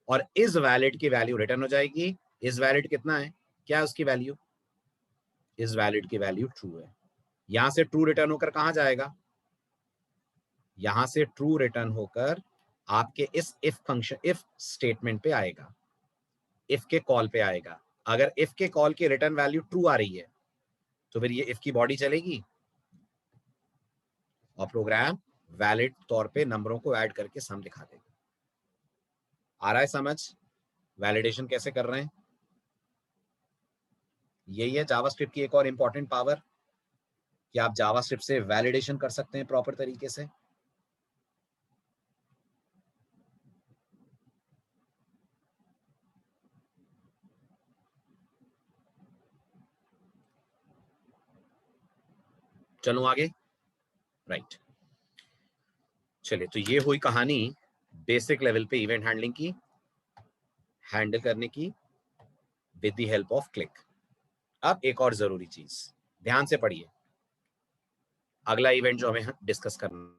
और इस वैलिड की वैल्यू रिटर्न हो जाएगी। इस वैलिड कितना है, क्या है उसकी वैल्यू? इस वैलिड की वैल्यू ट्रू है। यहां से ट्रू रिटर्न होकर कहां जाएगा? यहां से ट्रू रिटर्न होकर आपके इस इफ फंक्शन इफ स्टेटमेंट पे आएगा, इफ के कॉल पे आएगा। अगर इफ के कॉल की रिटर्न वैल्यू ट्रू आ रही है तो फिर ये इफ की बॉडी चलेगी और प्रोग्राम वैलिड तौर पे नंबरों को ऐड करके सम दिखा देगा। आ रहा है समझ वैलिडेशन कैसे कर रहे हैं? यही है जावास्क्रिप्ट की एक और इंपॉर्टेंट पावर कि आप जावास्क्रिप्ट से वैलिडेशन कर सकते हैं प्रॉपर तरीके से। चलो आगे, राइट। चलिए, तो ये हुई कहानी बेसिक लेवल पे इवेंट हैंडलिंग की, हैंडल करने की with the help of click. अब एक और जरूरी चीज ध्यान से पढ़िए, अगला इवेंट जो हमें डिस्कस करना,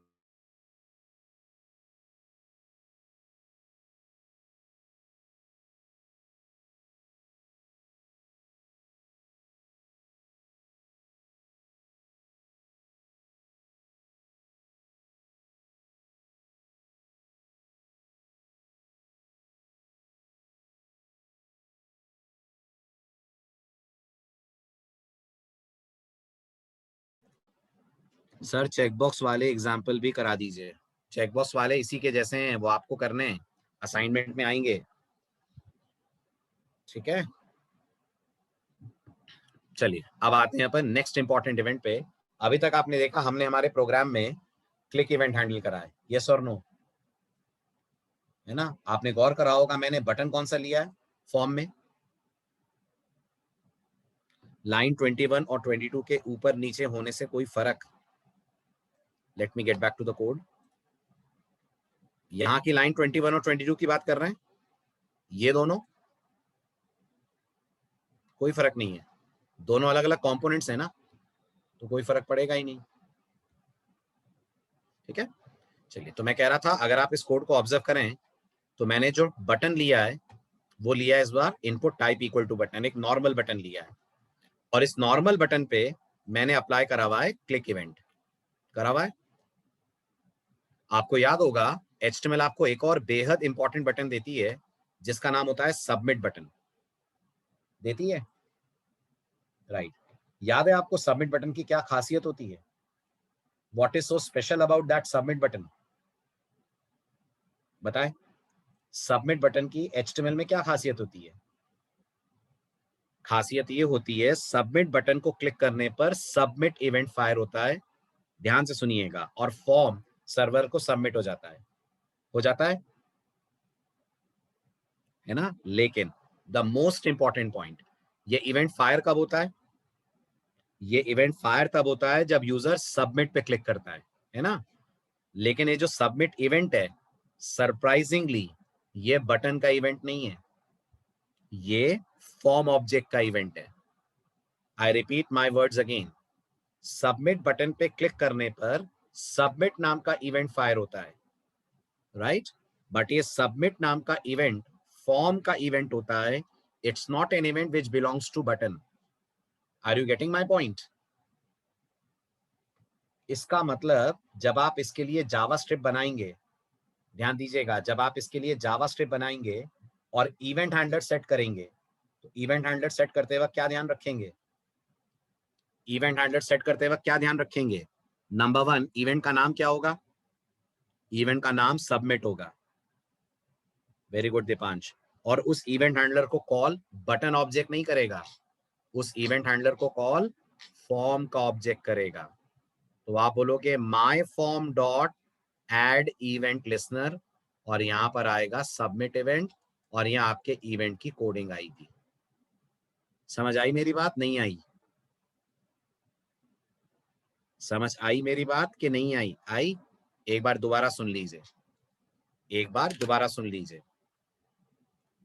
सर चेकबॉक्स वाले एग्जाम्पल भी करा दीजिए। चेकबॉक्स वाले इसी के जैसे हैं, वो आपको करने हैं, असाइनमेंट में आएंगे, ठीक है? चलिए अब आते हैं अपन नेक्स्ट इंपॉर्टेंट इवेंट पे। अभी तक आपने देखा हमने हमारे प्रोग्राम में क्लिक इवेंट हैंडल करा है, यस और नो? है ना? आपने गौर करा होगा मैंने बटन कौन सा लिया है फॉर्म में? लाइन 21 और 22 के ऊपर नीचे होने से कोई फर्क, let me get back to the code. यहां की लाइन 21 और 22 की बात कर रहे हैं, ये दोनों कोई फर्क नहीं है, दोनों अलग अलग कंपोनेंट्स है ना, तो कोई फर्क पड़ेगा ही नहीं, ठीक है? चलिए, तो मैं कह रहा था अगर आप इस कोड को ऑब्जर्व करें तो मैंने जो बटन लिया है वो लिया है इस बार input type equal to button, एक नॉर्मल बटन लिया है, और इस नॉर्मल बटन पे मैंने अप्लाई करा हुआ है क्लिक इवेंट, करा हुआ है। आपको याद होगा HTML आपको एक और बेहद इंपॉर्टेंट बटन देती है जिसका नाम होता है सबमिट बटन, देती है, राइट? याद है आपको सबमिट बटन की क्या खासियत होती है? What is so special about that submit button? बताएं, सबमिट बटन की HTML में क्या खासियत होती है? खासियत ये होती है सबमिट बटन को क्लिक करने पर सबमिट इवेंट फायर होता है, ध्यान से सुनिएगा, और फॉर्म सर्वर को सबमिट हो जाता है, हो जाता है ना? लेकिन द मोस्ट इंपॉर्टेंट पॉइंट, ये इवेंट फायर कब होता है? ये इवेंट फायर तब होता है जब यूजर सबमिट पे क्लिक करता है ना? लेकिन ये जो सबमिट इवेंट है, सरप्राइजिंगली ये बटन का इवेंट नहीं है, ये फॉर्म ऑब्जेक्ट का इवेंट है। I repeat my words again, submit button पे क्लिक करने पर सबमिट नाम का इवेंट फायर होता है, राइट? बट ये सबमिट नाम का इवेंट फॉर्म का इवेंट होता है, it's not an event which belongs to button. Are you getting my point? इसका मतलब जब आप इसके लिए जावा स्क्रिप्ट बनाएंगे, ध्यान दीजिएगा, जब आप इसके लिए जावा स्क्रिप्ट बनाएंगे और इवेंट हैंडलर सेट करेंगे तो इवेंट हैंडलर सेट करते वक्त क्या ध्यान रखेंगे? इवेंट हैंडलर सेट करते वक्त क्या ध्यान रखेंगे? नंबर 1, इवेंट का नाम क्या होगा? इवेंट का नाम सबमिट होगा। Very good Deepansh. और उस इवेंट हैंडलर को कॉल बटन ऑब्जेक्ट नहीं करेगा, उस इवेंट हैंडलर को कॉल फॉर्म का ऑब्जेक्ट करेगा। तो आप बोलोगे my form dot add event listener, और यहां पर आएगा सबमिट इवेंट, और यहां आपके इवेंट की कोडिंग आएगी। समझ आई मेरी बात? नहीं आई? समझ आई मेरी बात कि नहीं आई? आई? एक बार दोबारा सुन लीजिए, एक बार दोबारा सुन लीजिए।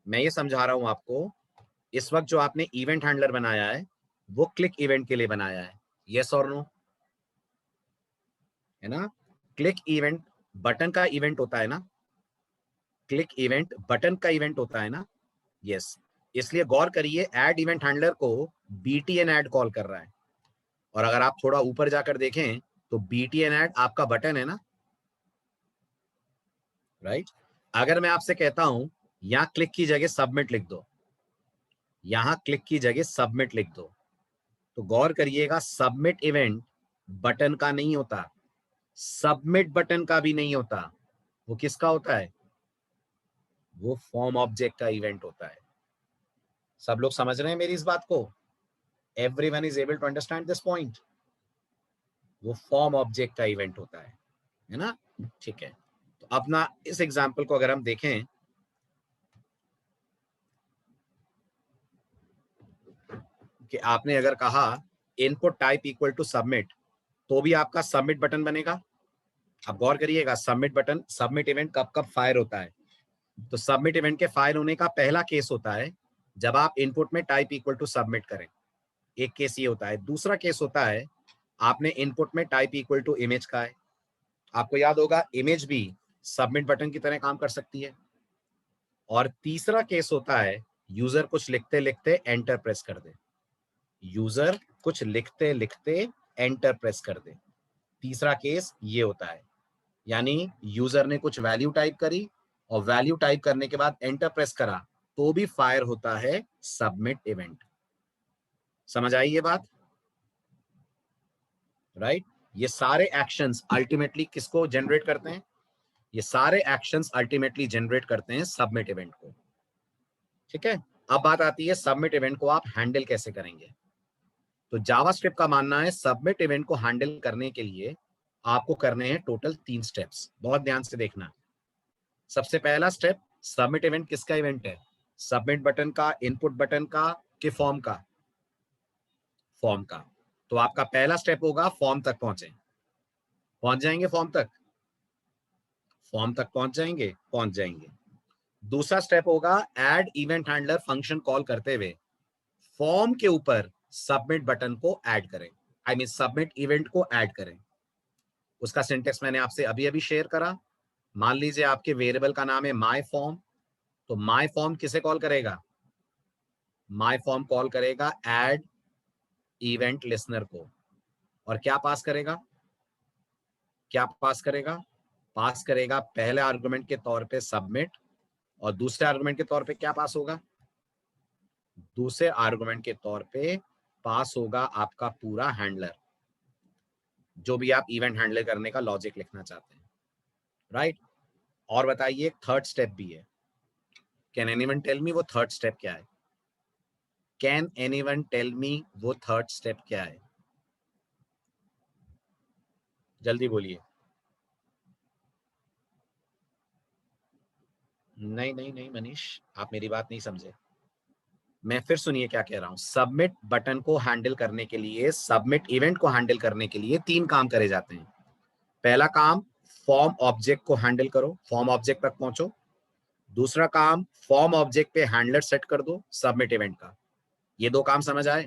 मैं ये समझा रहा हूं आपको, इस वक्त जो आपने इवेंट हैंडलर बनाया है वो क्लिक इवेंट के लिए बनाया है, यस और नो? है ना? क्लिक इवेंट बटन का इवेंट होता है ना, क्लिक इवेंट बटन का इवेंट होता है ना, यस। इसलिए गौर करिए, ऐड इवेंट हैंडलर को बीटीएन ऐड कॉल कर रहा है, और अगर आप थोड़ा ऊपर जाकर देखें तो बीटीएन ऐड आपका बटन है ना, राइट? अगर मैं आपसे कहता हूं यहां क्लिक की जगह सबमिट लिख दो, यहां क्लिक की जगह सबमिट लिख दो, तो गौर करिएगा सबमिट इवेंट बटन का नहीं होता, सबमिट बटन का भी नहीं होता, वो किसका होता है? वो फॉर्म ऑब्जेक्ट का इवेंट होता है। सब लोग समझ रहे हैं मेरी इस बात को? Everyone is able to understand this point? वो फॉर्म ऑब्जेक्ट का इवेंट होता है ना? ठीक है। तो अपना इस एग्जांपल को अगर हम देखें, कि आपने अगर कहा input type equal to submit, तो भी आपका सबमिट बटन बनेगा। अब गौर करिएगा, सबमिट बटन, सबमिट इवेंट कब कब फायर होता है? तो सबमिट इवेंट के फायर होने का पहला केस होता है जब आप इनपुट में टाइप इक्वल टू सबमिट करें, एक केस ये होता है। दूसरा केस होता है आपने इनपुट में टाइप इक्वल टू इमेज का है, आपको याद होगा इमेज भी सबमिट बटन की तरह काम कर सकती है। और तीसरा केस होता है यूजर कुछ लिखते लिखते एंटर प्रेस कर दे, यूजर कुछ लिखते लिखते एंटर प्रेस कर दे, तीसरा केस ये होता है। यानी यूजर ने कुछ वैल्यू टाइप करी और वैल्यू टाइप करने के बाद एंटर प्रेस करा, तो भी फायर होता है सबमिट इवेंट। समझ आई ये बात? राइट? ये सारे एक्शंस अल्टीमेटली किसको जनरेट करते हैं? ये सारे एक्शंस अल्टीमेटली जनरेट करते हैं सबमिट इवेंट को। ठीक है, अब बात आती है सबमिट इवेंट को आप हैंडल कैसे करेंगे। तो जावास्क्रिप्ट का मानना है सबमिट इवेंट को हैंडल करने के लिए आपको करने हैं टोटल 3 स्टेप्स। बहुत ध्यान से देखना। सबसे पहला स्टेप, सबमिट इवेंट किसका इवेंट है? सबमिट बटन का, इनपुट बटन का, कि फॉर्म का? फॉर्म का। तो आपका पहला स्टेप होगा फॉर्म तक पहुंचे, पहुंच जाएंगे फॉर्म तक? फॉर्म तक पहुंच जाएंगे, पहुंच जाएंगे। दूसरा स्टेप होगा add event handler function call करते हुए फॉर्म के ऊपर सबमिट बटन को ऐड करें, आई मीन सबमिट इवेंट को ऐड करें। उसका सिंटेक्स मैंने आपसे अभी अभी शेयर करा। मान लीजिए आपके वेरिएबल का नाम है माई फॉर्म, तो माई फॉर्म किसे कॉल करेगा? माई फॉर्म कॉल करेगा ऐड इवेंट लिसनर को, और क्या पास करेगा? क्या पास करेगा? पास करेगा पहले आर्गुमेंट के तौर पे सबमिट, और दूसरे आर्गुमेंट के तौर पे क्या पास होगा? दूसरे आर्गुमेंट के तौर पे पास होगा आपका पूरा हैंडलर, जो भी आप इवेंट हैंडल करने का लॉजिक लिखना चाहते हैं, राइट? और बताइए एक थर्ड स्टेप भी है। कैन एनीवन टेल मी वो थर्ड स्टेप क्या है? कैन एनीवन टेल मी वो थर्ड स्टेप क्या है? जल्दी बोलिए। नहीं नहीं नहीं मनीष, आप मेरी बात नहीं समझे। मैं फिर सुनिए क्या कह रहा हूं। सबमिट बटन को हैंडल करने के लिए, सबमिट इवेंट को हैंडल करने के लिए 3 काम करे जाते हैं। पहला काम, फॉर्म ऑब्जेक्ट को हैंडल करो, फॉर्म ऑब्जेक्ट तक पहुंचो। दूसरा काम, फॉर्म ऑब्जेक्ट पे हैंडलर सेट कर दो सबमिट इवेंट का। ये 2 काम समझ आए?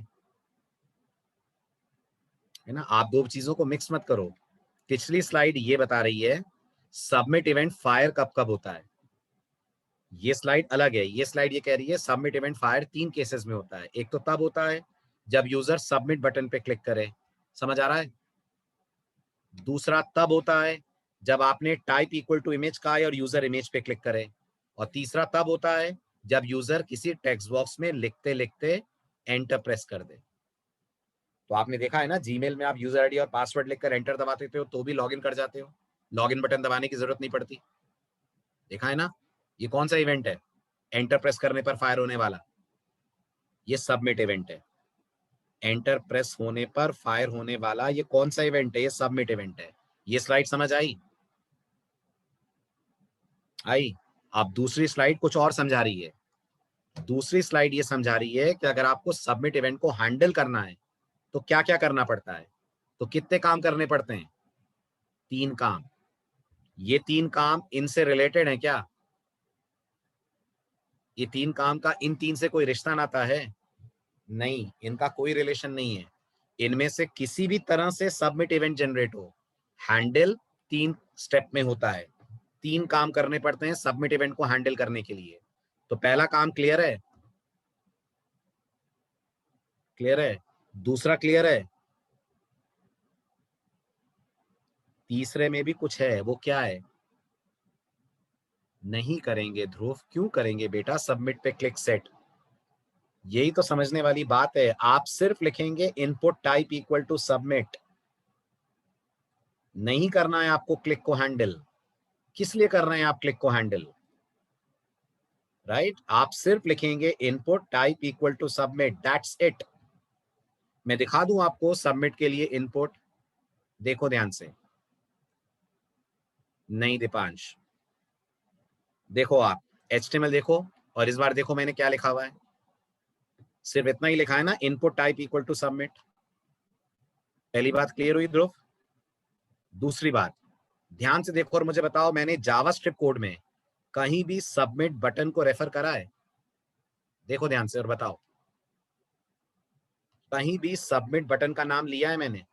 है ना? आप 2 चीजों को मिक्स मत करो। पिछली स्लाइड ये बता रही है सबमिट इवेंट फायर कब कब होता है, ये स्लाइड अलग है। ये स्लाइड ये कह रही है सबमिट इवेंट फायर 3 केसेस में होता है। एक तो तब होता है जब यूजर सबमिट बटन पे क्लिक करे, समझ आ रहा है? दूसरा तब होता है जब आपने टाइप इक्वल टू इमेज का है और यूजर इमेज पे क्लिक करे, और तीसरा तब होता है जब यूजर किसी टेक्स्ट बॉक्स में लिखते लिखते एंटर प्रेस कर दे। तो आपने देखा है ना, जीमेल में आप यूजर आईडी और पासवर्ड लिखकर एंटर दबा देते हो तो भी लॉगिन कर जाते हो, लॉगिन बटन दबाने की जरूरत नहीं पड़ती। देखा है ना, ये कौन सा इवेंट है एंटर प्रेस करने पर फायर होने वाला? ये सबमिट इवेंट है। एंटर प्रेस होने पर फायर होने वाला ये कौन सा इवेंट है? ये सबमिट इवेंट है। ये स्लाइड समझ आई? आई। अब दूसरी स्लाइड कुछ और समझा रही है। दूसरी स्लाइड ये समझा रही है कि अगर आपको सबमिट इवेंट को हैंडल करना है तो क्या क्या करना पड़ता है। तो कितने काम करने पड़ते हैं? 3 काम। ये 3 काम इनसे रिलेटेड है क्या? ये 3 काम का इन 3 से कोई रिश्ता नाता है? नहीं, इनका कोई रिलेशन नहीं है। इनमें से किसी भी तरह से सबमिट इवेंट जनरेट हो, हैंडल 3 स्टेप में होता है। 3 काम करने पड़ते हैं सबमिट इवेंट को हैंडल करने के लिए। तो पहला काम क्लियर है? क्लियर है? दूसरा क्लियर है? तीसरे में भी कुछ है, वो क्या है? नहीं करेंगे ध्रुव, क्यों करेंगे बेटा? सबमिट पे क्लिक सेट। यही तो समझने वाली बात है। आप सिर्फ लिखेंगे input type equal to submit. नहीं करना है आपको क्लिक को हैंडल। किस लिए कर रहे हैं आप क्लिक को हैंडल? राइट, आप सिर्फ लिखेंगे input type equal to submit, that's it. मैं दिखा दूं आपको सबमिट के लिए इनपुट। देखो ध्यान से। नहीं दीपांश, देखो आप HTML देखो और इस बार देखो मैंने क्या लिखा हुआ है। सिर्फ इतना ही लिखा है ना, input type equal to submit. पहली बात क्लियर हुई ध्रुव? दूसरी बात, ध्यान से देखो और मुझे बताओ, मैंने जावास्क्रिप्ट कोड में कहीं भी सबमिट बटन को रेफर करा है? देखो ध्यान से और बताओ, कहीं भी सबमिट बटन का नाम लिया है मैंने?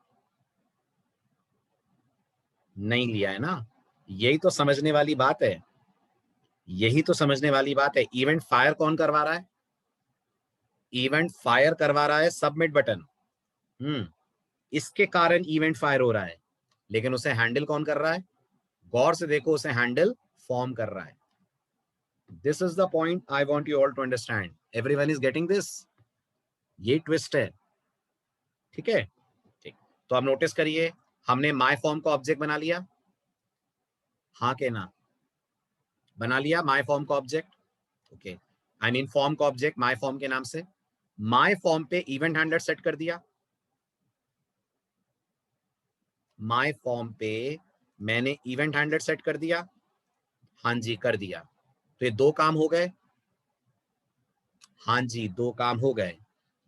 नहीं लिया है ना। यही तो समझने वाली बात है। यही तो समझने वाली बात है। इवेंट फायर कौन करवा रहा है? इवेंट फायर करवा रहा है सबमिट बटन। इसके कारण इवेंट फायर हो रहा है, लेकिन उसे हैंडल कौन कर रहा है? गौर से देखो, उसे हैंडल फॉर्म कर रहा है। This is the point I want you all to understand. Everyone is getting this? ये ट्विस्ट है। ठीक है, ठीक। तो आप नोटिस करिए, हमने माई फॉर्म का ऑब्जेक्ट बना लिया। हाँ के ना? बना लिया माई फॉर्म का object. Okay, I mean form का ऑब्जेक्ट माई फॉर्म के नाम से। माई फॉर्म पे इवेंट हैंडलर सेट कर दिया। माई फॉर्म पे मैंने इवेंट हैंडलर सेट कर दिया। हाँ जी, कर दिया। तो ये 2 काम हो गए। हाँ जी, 2 काम हो गए।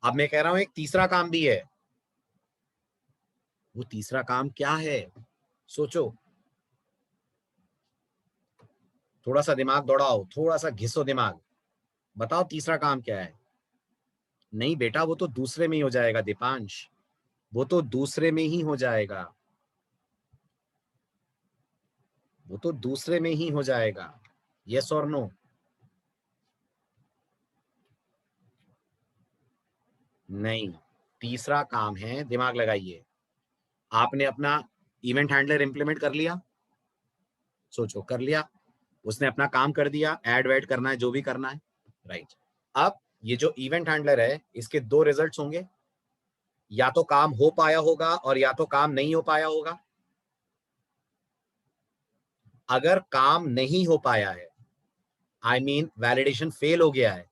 अब मैं कह रहा हूं एक तीसरा काम भी है। वो तीसरा काम क्या है? सोचो, थोड़ा सा दिमाग दौड़ाओ, थोड़ा सा घिसो दिमाग। बताओ तीसरा काम क्या है? नहीं बेटा, वो तो दूसरे में ही हो जाएगा दीपांश। वो तो दूसरे में ही हो जाएगा। वो तो दूसरे में ही हो जाएगा। यस और नो? नहीं, तीसरा काम है, दिमाग लगाइए। आपने अपना इवेंट हैंडलर इंप्लीमेंट कर लिया। सोचो, कर लिया। उसने अपना काम कर दिया, ऐड वैड करना है जो भी करना है। राइट। अब ये जो इवेंट हैंडलर है, इसके 2 रिजल्ट्स होंगे। या तो काम हो पाया होगा और या तो काम नहीं हो पाया होगा। अगर काम नहीं हो पाया है, आई मीन वैलिडेशन फेल हो गया है,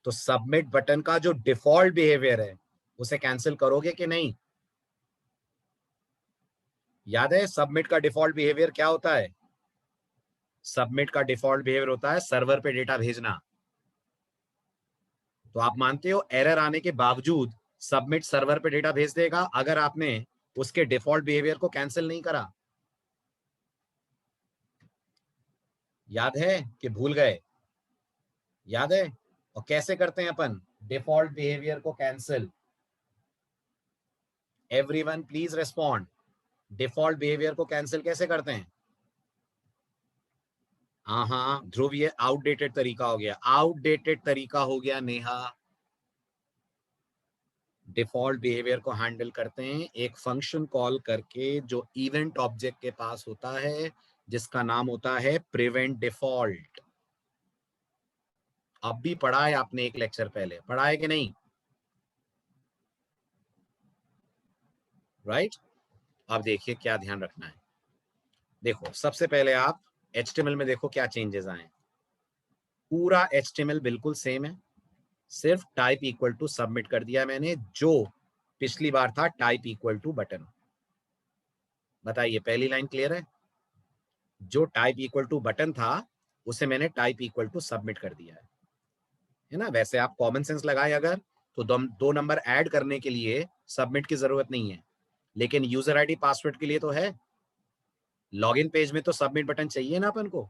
तो सबमिट बटन का जो डिफॉल्ट बिहेवियर है उसे कैंसिल करोगे कि नहीं? याद है सबमिट का डिफॉल्ट बिहेवियर क्या होता है? सबमिट का डिफॉल्ट बिहेवियर होता है सर्वर पे डेटा भेजना। तो आप मानते हो एरर आने के बावजूद सबमिट सर्वर पे डेटा भेज देगा अगर आपने उसके डिफॉल्ट बिहेवियर को कैंसिल नहीं करा? याद है कि भूल गए? याद है? और कैसे करते हैं अपन डिफॉल्ट बिहेवियर को cancel? Everyone please respond. Default behaviour को कैंसिल कैसे करते हैं? हाँ हाँ ध्रुव, ये आउटडेटेड तरीका हो गया, आउटडेटेड तरीका हो गया नेहा। डिफॉल्ट बिहेवियर को हैंडल करते हैं एक फंक्शन कॉल करके जो इवेंट ऑब्जेक्ट के पास होता है, जिसका नाम होता है प्रिवेंट डिफॉल्ट। अब भी पढ़ा है आपने एक लेक्चर पहले, पढ़ा है कि नहीं? राइट? अब देखिए क्या ध्यान रखना है। देखो सबसे पहले आप HTML में देखो क्या चेंजेस आए। पूरा HTML बिल्कुल सेम है, सिर्फ टाइप इक्वल टू सबमिट कर दिया मैंने, जो पिछली बार था टाइप इक्वल टू बटन। बताइए पहली लाइन क्लियर है? जो टाइप इक्वल टू बटन था उसे मैंने टाइप इक्वल टू सबमिट कर दिया है ना? वैसे आप कॉमन सेंस लगाए अगर, तो दो नंबर ऐड करने के लिए सबमिट की जरूरत नहीं है, लेकिन यूजर आईडी पासवर्ड के लिए तो है। लॉगिन पेज में तो सबमिट बटन चाहिए ना अपन को,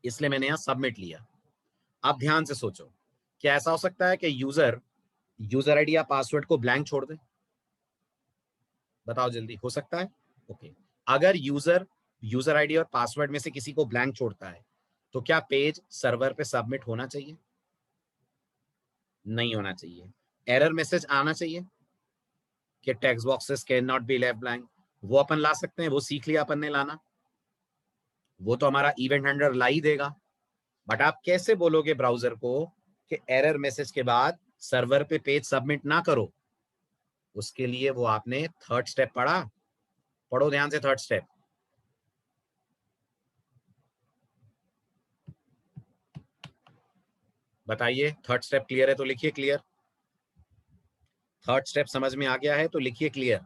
इसलिए मैंने यहां सबमिट लिया। आप ध्यान से सोचो, क्या ऐसा हो सकता है कि यूजर आईडी या पासवर्ड को ब्लैंक छोड़ दे? बताओ जल्दी, हो सकता है? ओके। अगर यूजर आईडी और पासवर्ड में से किसी को ब्लैंक छोड़ता है, तो क्या पेज सर्वर पे सबमिट होना चाहिए? नहीं होना चाहिए। एरर मैसेज आना चाहिए कि text boxes can not be left blank. वो अपन ला सकते हैं, वो सीख लिया अपन ने लाना, वो तो हमारा इवेंट हैंडलर ला ही देगा। बट आप कैसे बोलोगे ब्राउजर को कि एरर मैसेज के बाद सर्वर पे पेज सबमिट ना करो? उसके लिए वो आपने थर्ड स्टेप पढ़ा, पढ़ो ध्यान से थर्ड स्टेप। बताइए थर्ड स्टेप क्लियर है तो लिखिए क्लियर। थर्ड स्टेप समझ में आ गया है तो लिखिए क्लियर।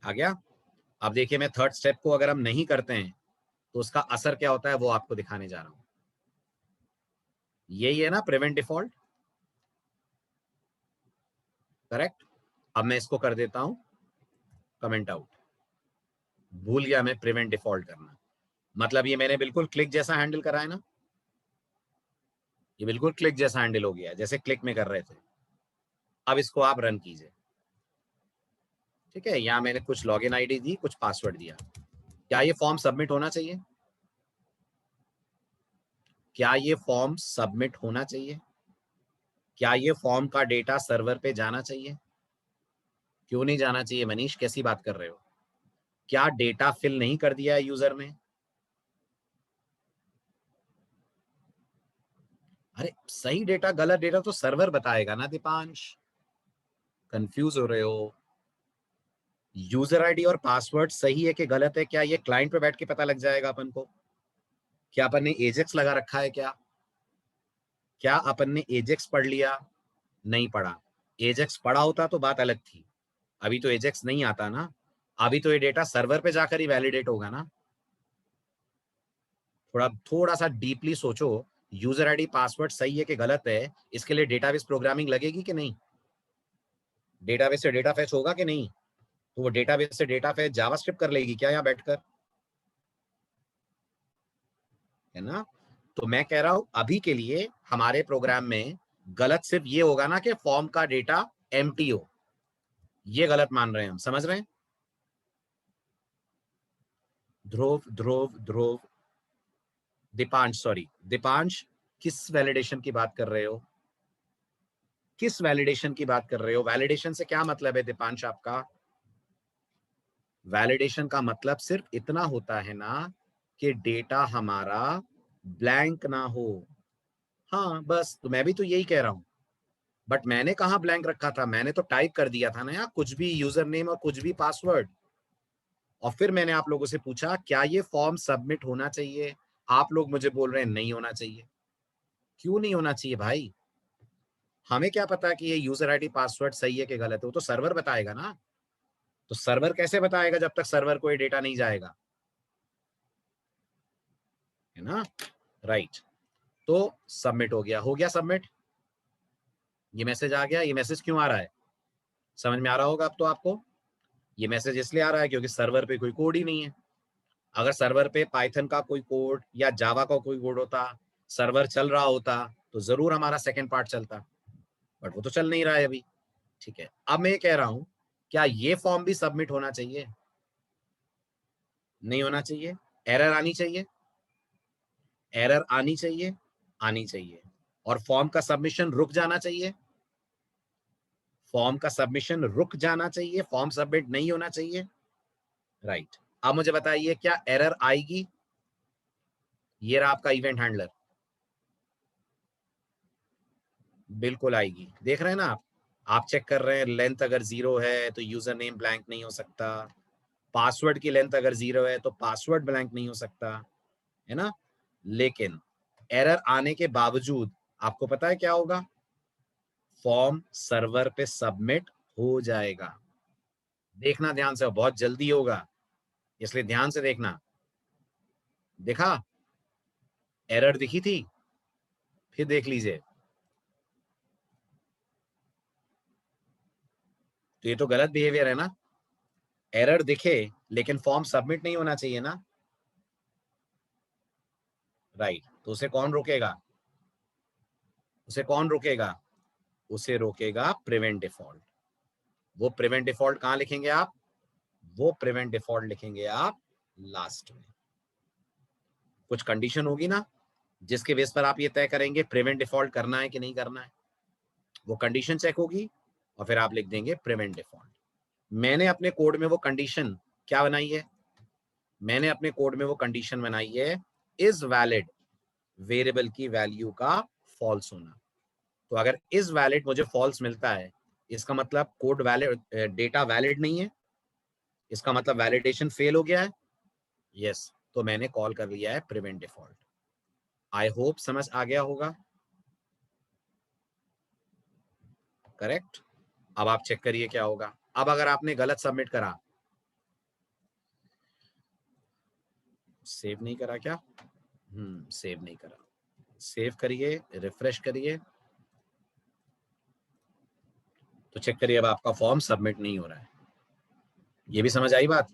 आ गया? अब देखिए मैं थर्ड स्टेप को अगर हम नहीं करते हैं तो उसका असर क्या होता है वो आपको दिखाने जा रहा हूं। यही है ना प्रिवेंट डिफॉल्ट, करेक्ट? अब मैं इसको कर देता हूं कमेंट आउट। भूल गया मैं प्रिवेंट डिफॉल्ट करना। मतलब ये मैंने बिल्कुल क्लिक जैसा हैंडल करा है ना, ये बिल्कुल क्लिक जैसा हैंडल हो गया जैसे क्लिक में कर रहे थे। अब इसको आप रन कीजिए। ठीक है, यहां मैंने कुछ लॉगिन आईडी दी, कुछ पासवर्ड दिया। क्या ये फॉर्म सबमिट होना चाहिए? क्या ये फॉर्म सबमिट होना चाहिए? क्या ये फॉर्म का डेटा सर्वर पे जाना चाहिए? क्यों नहीं जाना चाहिए मनीष, कैसी बात कर रहे हो? क्या डेटा फिल नहीं कर दिया है यूजर ने? अरे सही डेटा गलत डेटा तो सर्वर बताएगा ना दीपांश, कंफ्यूज हो रहे हो। यूजर आईडी और पासवर्ड सही है कि गलत है, क्या ये क्लाइंट पे बैठ के पता लग जाएगा अपन को? क्या अपन ने एजेक्स लगा रखा है क्या? क्या अपन ने एजेक्स पढ़ लिया? नहीं पढ़ा। एजेक्स पढ़ा होता तो बात अलग थी, अभी तो एजेक्स नहीं आता ना, अभी तो ये डेटा सर्वर पे जाकर ही वैलिडेट होगा ना। थोड़ा थोड़ा सा डीपली सोचो, यूजर आईडी पासवर्ड सही है कि गलत है, इसके लिए डेटाबेस प्रोग्रामिंग लगेगी कि नहीं? डेटाबेस से डेटा फैच होगा कि नहीं? तो वो डेटाबेस से डेटा फैच जावास्क्रिप्ट कर लेगी क्या यहाँ बैठकर? है ना? तो मैं कह रहा हूं अभी के लिए हमारे प्रोग्राम में गलत सिर्फ ये होगा ना कि फॉर्म का डेटा एम्प्टी हो, ये गलत मान रहे हैं हम, समझ रहे हैं? ध्रुव ध्रुव ध्रुव, दीपांश, सॉरी दीपांश, किस वैलिडेशन की बात कर रहे हो? किस वैलिडेशन की बात कर रहे हो? वैलिडेशन से क्या मतलब है दीपांश आपका? वैलिडेशन का मतलब सिर्फ इतना होता है ना कि डेटा हमारा ब्लैंक ना हो। हाँ बस, तो मैं भी तो यही कह रहा हूं। बट मैंने कहा ब्लैंक रखा था, मैंने तो टाइप कर दिया था ना यार, कुछ भी यूजर नेम और कुछ भी पासवर्ड। और फिर मैंने आप लोगों से पूछा क्या ये फॉर्म सबमिट होना चाहिए? आप लोग मुझे बोल रहे हैं नहीं होना चाहिए। क्यों नहीं होना चाहिए भाई? हमें क्या पता कि ये यूजर आईडी पासवर्ड सही है कि गलत है? वो तो सर्वर बताएगा ना। तो सर्वर कैसे बताएगा जब तक सर्वर को ये डेटा नहीं जाएगा? है ना? राइट। तो सबमिट हो गया सबमिट। ये मैसेज आ गया। ये मैसेज क्यों आ रहा है समझ में आ रहा होगा अब तो आपको। ये मैसेज इसलिए आ रहा है क्योंकि सर्वर पे कोई कोड ही नहीं है। अगर सर्वर पे पाइथन का कोई कोड या जावा का कोई कोड होता, सर्वर चल रहा होता, तो जरूर हमारा सेकंड पार्ट चलता। बट वो तो चल नहीं रहा है अभी। ठीक है, अब मैं ये कह रहा हूं क्या ये फॉर्म भी सबमिट होना चाहिए? नहीं होना चाहिए। एरर आनी चाहिए, एरर आनी चाहिए, आनी चाहिए। और फॉर्म का सबमिशन रुक जाना चाहिए, फॉर्म का सबमिशन रुक जाना चाहिए, फॉर्म सबमिट नहीं होना चाहिए। राइट। अब मुझे बताइए क्या एरर आएगी? ये रहा आपका इवेंट हैंडलर, बिल्कुल आएगी, देख रहे हैं ना आप चेक कर रहे हैं लेंथ अगर 0 है तो यूजर नेम ब्लैंक नहीं हो सकता, पासवर्ड की लेंथ अगर 0 है तो पासवर्ड ब्लैंक नहीं हो सकता, है ना। लेकिन एरर आने के बावजूद आपको पता है क्या होगा, फॉर्म सर्वर पे सबमिट हो जाएगा। देखना ध्यान से, बहुत जल्दी होगा, इसलिए ध्यान से देखना। देखा, एरर दिखी थी, फिर देख लीजिए, तो ये तो गलत बिहेवियर है ना। एरर दिखे लेकिन फॉर्म सबमिट नहीं होना चाहिए ना, राइट। तो उसे कौन रोकेगा, उसे कौन रोकेगा, उसे रोकेगा प्रिवेंट डिफॉल्ट। वो प्रिवेंट डिफॉल्ट कहां लिखेंगे आप, वो प्रिवेंट डिफॉल्ट लिखेंगे आप लास्ट में। कुछ कंडीशन होगी ना जिसके बेस पर आप ये तय करेंगे प्रिवेंट डिफॉल्ट करना है कि नहीं करना है, वो कंडीशन चेक होगी और फिर आप लिख देंगे प्रिवेंट डिफॉल्ट। मैंने अपने कोड में वो कंडीशन क्या बनाई है, मैंने अपने कोड में वो कंडीशन बनाई है इज वैलिड वेरिएबल की वैल्यू का फॉल्स होना। तो अगर इज वैलिड मुझे फॉल्स मिलता है, इसका मतलब कोड वैलिड, डेटा वैलिड नहीं है, इसका मतलब वैलिडेशन फेल हो गया है, यस, तो मैंने कॉल कर लिया है प्रिवेंट डिफॉल्ट। आई होप समझ आ गया होगा, करेक्ट। अब आप चेक करिए क्या होगा। अब अगर आपने गलत सबमिट करा, सेव नहीं करा क्या, सेव नहीं करा, सेव करिए, रिफ्रेश करिए, तो चेक करिए अब आपका फॉर्म सबमिट नहीं हो रहा है। ये भी समझ आई बात,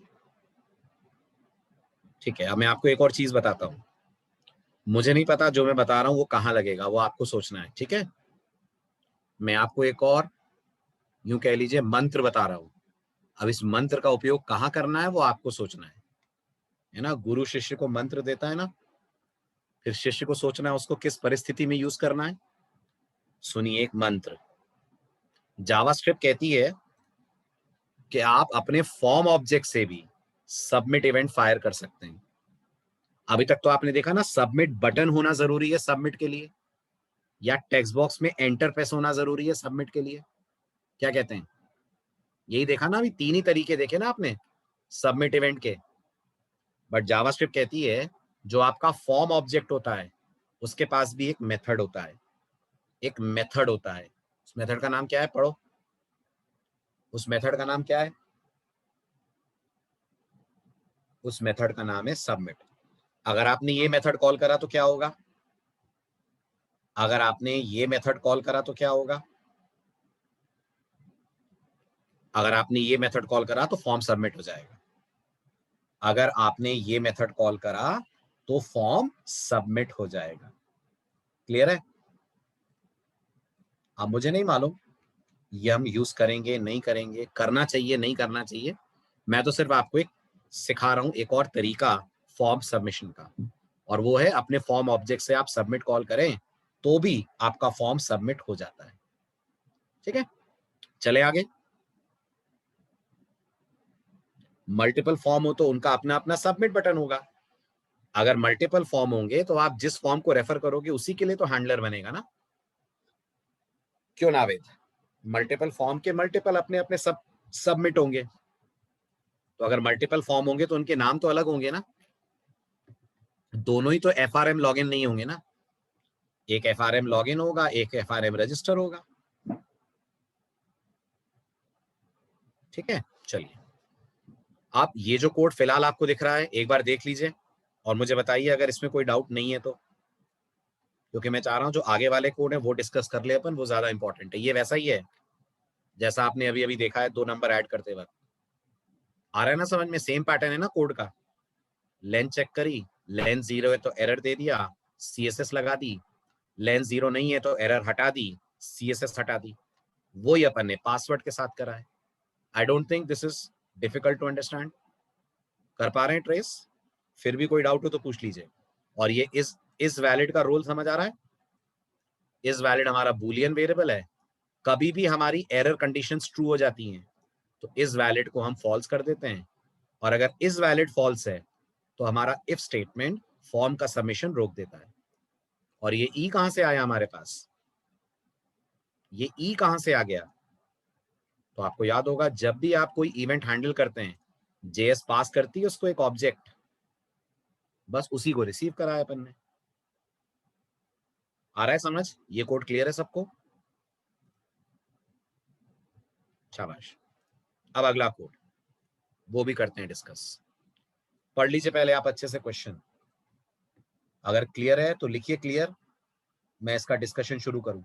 ठीक है। अब मैं आपको एक और चीज बताता हूं, मुझे नहीं पता जो मैं बता रहा हूं वो कहां लगेगा, वो आपको सोचना है, ठीक है। मैं आपको एक और यूं कह लीजिए मंत्र बता रहा हूं, अब इस मंत्र का उपयोग कहां करना है वो आपको सोचना है ना। गुरु शिष्य को मंत्र देता है ना, फिर शिष्य को सोचना है उसको किस परिस्थिति में यूज करना है। सुनिए एक मंत्र, जावास्क्रिप्ट कहती है कि आप अपने फॉर्म ऑब्जेक्ट से भी सबमिट इवेंट फायर कर सकते हैं। अभी तक तो आपने देखा ना सबमिट बटन होना जरूरी है सबमिट के लिए, या टेक्स्ट बॉक्स में एंटर प्रेस होना जरूरी है सबमिट के लिए, क्या कहते हैं, यही देखा ना, अभी तीन ही तरीके देखे ना आपने सबमिट इवेंट के। बट जावास्क्रिप्ट कहती है जो आपका फॉर्म ऑब्जेक्ट होता है उसके पास भी एक मेथड होता है, एक मेथड होता है, उस मेथड का नाम क्या है, पढ़ो, उस मेथड का नाम क्या है, उस मेथड का नाम है सबमिट। अगर आपने ये मेथड कॉल करा तो क्या होगा, अगर आपने ये मेथड कॉल करा तो क्या होगा, अगर आपने ये मेथड कॉल करा तो फॉर्म सबमिट हो जाएगा, अगर आपने ये मेथड कॉल करा तो फॉर्म सबमिट हो जाएगा। क्लियर है। अब मुझे नहीं मालूम ये हम यूज करेंगे नहीं करेंगे, करना चाहिए नहीं करना चाहिए, मैं तो सिर्फ आपको एक सिखा रहा हूं एक और तरीका फॉर्म सबमिशन का, और वो है अपने फॉर्म ऑब्जेक्ट से आप सबमिट कॉल करें तो भी आपका फॉर्म सबमिट हो जाता है, ठीक है। चले आगे। मल्टीपल फॉर्म हो तो उनका अपना अपना सबमिट बटन होगा, अगर मल्टीपल फॉर्म होंगे तो आप जिस फॉर्म को रेफर करोगे उसी के लिए तो हैंडलर बनेगा ना, क्यों ना वेद, मल्टीपल फॉर्म के मल्टीपल अपने अपने सब सबमिट होंगे, तो अगर मल्टीपल फॉर्म होंगे तो उनके नाम तो अलग होंगे ना, दोनों ही तो FRM लॉगिन नहीं होंगे ना, एक FRM लॉगिन होगा एक FRM रजिस्टर होगा, ठीक है। चलिए, आप ये जो कोड फिलहाल आपको दिख रहा है एक बार देख लीजिए और मुझे बताइए अगर इसमें कोई डाउट नहीं है तो, क्योंकि मैं चाह रहा हूं जो आगे वाले कोड है वो डिस्कस कर ले अपन, वो ज्यादा इंपॉर्टेंट है। ये वैसा ही है जैसा आपने अभी अभी देखा है 2 नंबर ऐड करते वक्त, आ रहा है ना समझ में, सेम पैटर्न है ना कोड का। लेंथ चेक करी, लेंथ 0 है तो एरर दे दिया, CSS लगा दी, लेंथ 0 नहीं है तो एरर हटा दी, CSS हटा दी, वही अपन ने पासवर्ड के साथ करा है। I don't think this is difficult to understand, कर पा रहे हैं ट्रेस, फिर भी कोई डाउट हो तो पूछ लीजिए। और ये इस वैलिड का रोल समझ आ रहा है, इस वैलिड हमारा बूलियन वेरिएबल है, कभी भी हमारी एरर कंडीशंस ट्रू हो जाती हैं तो इस वैलिड को हम फॉल्स कर देते हैं, और अगर इस वैलिड फॉल्स है तो हमारा इफ स्टेटमेंट फॉर्म का सबमिशन रोक देता है। और ये ई कहां से आया हमारे पास, ये ई कहां से आ गया? तो आपको याद होगा जब भी आप कोई इवेंट हैंडल करते हैं, जेएस पास करती है उसको एक ऑब्जेक्ट, बस उसी को रिसीव कराया अपन ने। आ रहा है समझ? ये कोड क्लियर है सबको? शाबाश। अब अगला कोड, वो भी करते हैं डिस्कस। पढ़ लीजिए पहले आप अच्छे से क्वेश्चन, अगर क्लियर है तो लिखिए क्लियर, मैं इसका डिस्कशन शुरू करूं।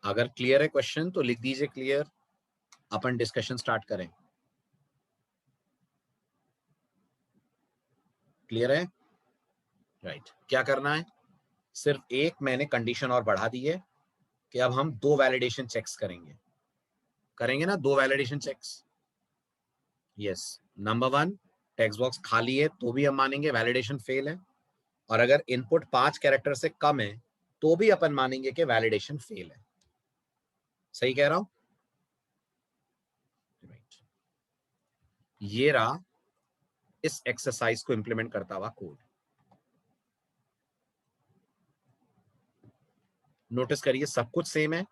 अगर क्लियर है क्वेश्चन तो लिख दीजिए क्लियर, अपन डिस्कशन स्टार्ट करें। क्लियर है? राइट। क्या करना है, सिर्फ एक मैंने कंडीशन और बढ़ा दी है कि अब हम 2 वैलिडेशन चेक्स करेंगे। करेंगे ना 2 validation checks? Yes. Number 1, text box खाली है तो भी हम मानेंगे वैलिडेशन फेल है, और अगर इनपुट 5 कैरेक्टर से कम है तो भी अपन मानेंगे कि वैलिडेशन फेल है। सही कह रहा हूं? राइट। ये रहा इस एक्सरसाइज को इंप्लीमेंट करता हुआ कोड। नोटिस करिए सब कुछ सेम है।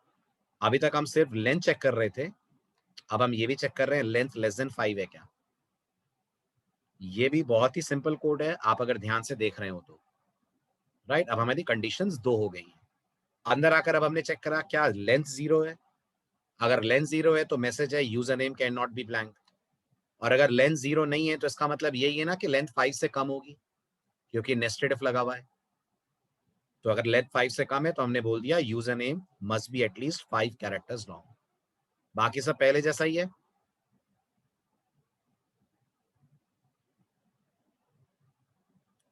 अभी तक हम सिर्फ लेंथ चेक कर रहे थे, अब हम ये भी चेक कर रहे हैं लेंथ लेस देन 5 है क्या। ये भी बहुत ही सिंपल कोड है, आप अगर ध्यान से देख रहे हो तो। राइट। अब हमारी कंडीशंस 2 हो गई हैं। अंदर आकर अब हमने चेक करा क्या लेंथ 0 है। अगर लेंथ 0 है तो मैसेज है user name can not be blank, और अगर लेंथ 0 नहीं है तो इसका मतलब यही है ना कि लेंथ 5 से कम होगी, क्योंकि नेस्टेड इफ लगा हुआ है। तो अगर लेंथ 5 से कम है तो हमने बोल दिया user name must be at least 5 characters long. बाकी सब पहले जैसा ही है।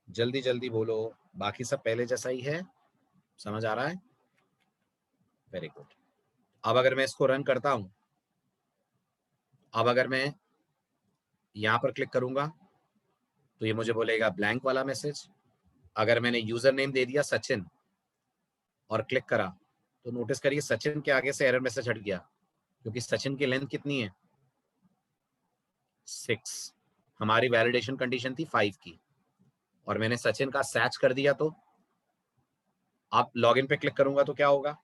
जल्दी जल्दी बोलो, बाकी सब पहले जैसा ही है? समझ आ रहा है? Very good. अब अगर मैं इसको रन करता हूं, अब अगर मैं यहां पर क्लिक करूंगा तो ये मुझे बोलेगा ब्लैंक वाला मैसेज। अगर मैंने यूजर नेम दे दिया सचिन और क्लिक करा तो नोटिस करिए सचिन के आगे से एरर मैसेज हट गया, क्योंकि सचिन की लेंथ कितनी है? 6। हमारी वैलिडेशन कंडीशन थी 5 की, और मैंने सचिन का सैच कर दिया। तो आप लॉगिन पे क्लिक करूंगा तो क्या होगा?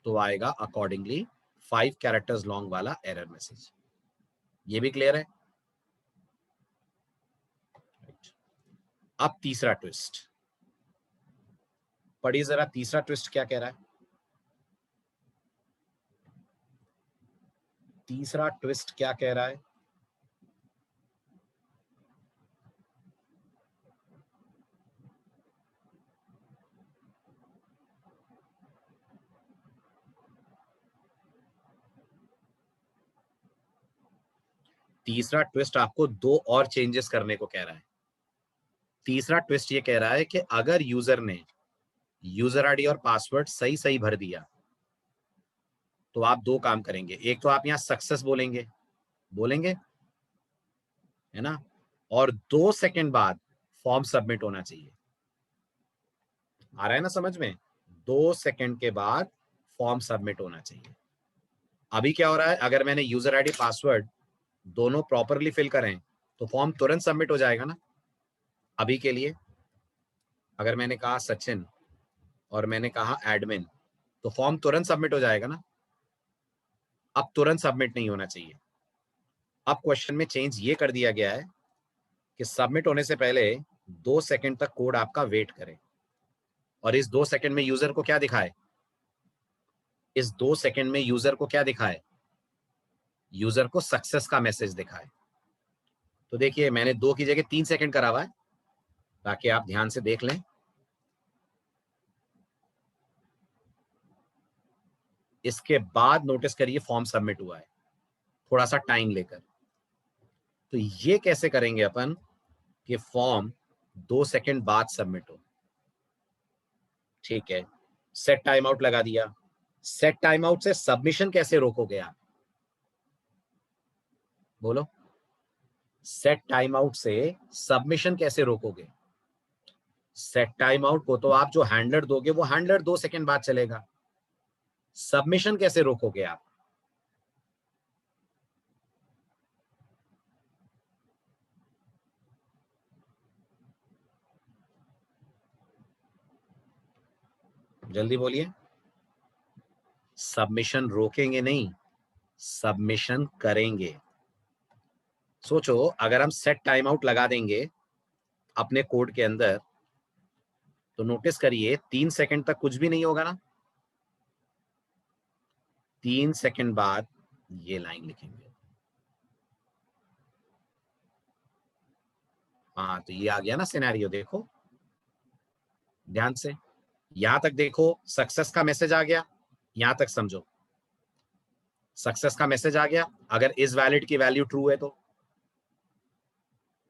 तो आएगा अकॉर्डिंगली 5 कैरेक्टर्स लॉन्ग वाला एरर मैसेज। ये भी क्लियर है? अब तीसरा ट्विस्ट पढ़िए जरा, तीसरा ट्विस्ट क्या कह रहा है? तीसरा ट्विस्ट क्या कह रहा है? तीसरा ट्विस्ट आपको 2 और चेंजेस करने को कह रहा है। तीसरा ट्विस्ट ये कह रहा है कि अगर यूजर ने यूजर आईडी और पासवर्ड सही सही भर दिया तो आप 2 काम करेंगे। एक तो आप यहां सक्सेस बोलेंगे, बोलेंगे है ना, और 2 सेकंड बाद फॉर्म सबमिट होना चाहिए। आ रहा है ना समझ में? 2 सेकंड के बाद फॉर्म सबमिट होना चाहिए। अभी क्या हो रहा है, अगर मैंने यूजर आईडी पासवर्ड दोनों प्रॉपरली फिल करें तो फॉर्म तुरंत सबमिट हो जाएगा ना। अभी के लिए अगर मैंने कहा सचिन और मैंने कहा एडमिन तो फॉर्म तुरंत सबमिट हो जाएगा ना। अब तुरंत सबमिट नहीं होना चाहिए। अब क्वेश्चन में चेंज ये कर दिया गया है कि सबमिट होने से पहले 2 सेकंड तक कोड आपका वेट करे, और इस 2 सेकंड में यूजर को क्या दिखाए? इस 2 सेकंड में यूजर को क्या दिखाए? यूजर को सक्सेस का मैसेज दिखाए। तो देखिए मैंने 2 की जगह 3 सेकंड करा हुआ है, ताकि आप ध्यान से देख लें। इसके बाद नोटिस करिए फॉर्म सबमिट हुआ है, थोड़ा सा टाइम लेकर। तो ये कैसे करेंगे अपन कि फॉर्म 2 सेकंड बाद सबमिट हो? ठीक है, सेट टाइम आउट लगा दिया। सेट टाइम आउट से सबमिशन कैसे रोकोगे आप? बोलो, सेट टाइम आउट से सबमिशन कैसे रोकोगे? सेट टाइम आउट को तो आप जो हैंडलर दोगे वो हैंडलर 2 सेकंड बाद चलेगा, सबमिशन कैसे रोकोगे आप? जल्दी बोलिए। सबमिशन रोकेंगे नहीं, सबमिशन करेंगे। सोचो, अगर हम सेट टाइम आउट लगा देंगे अपने कोड के अंदर, तो नोटिस करिए 3 सेकंड तक कुछ भी नहीं होगा ना, 3 सेकंड बाद ये लाइन लिखेंगे। हाँ, तो ये आ गया ना सिनेरियो, देखो ध्यान से, यहां तक देखो, सक्सेस का मैसेज आ गया, यहां तक समझो, सक्सेस का मैसेज आ गया। अगर इस वैलिड की वैल्यू ट्रू है तो,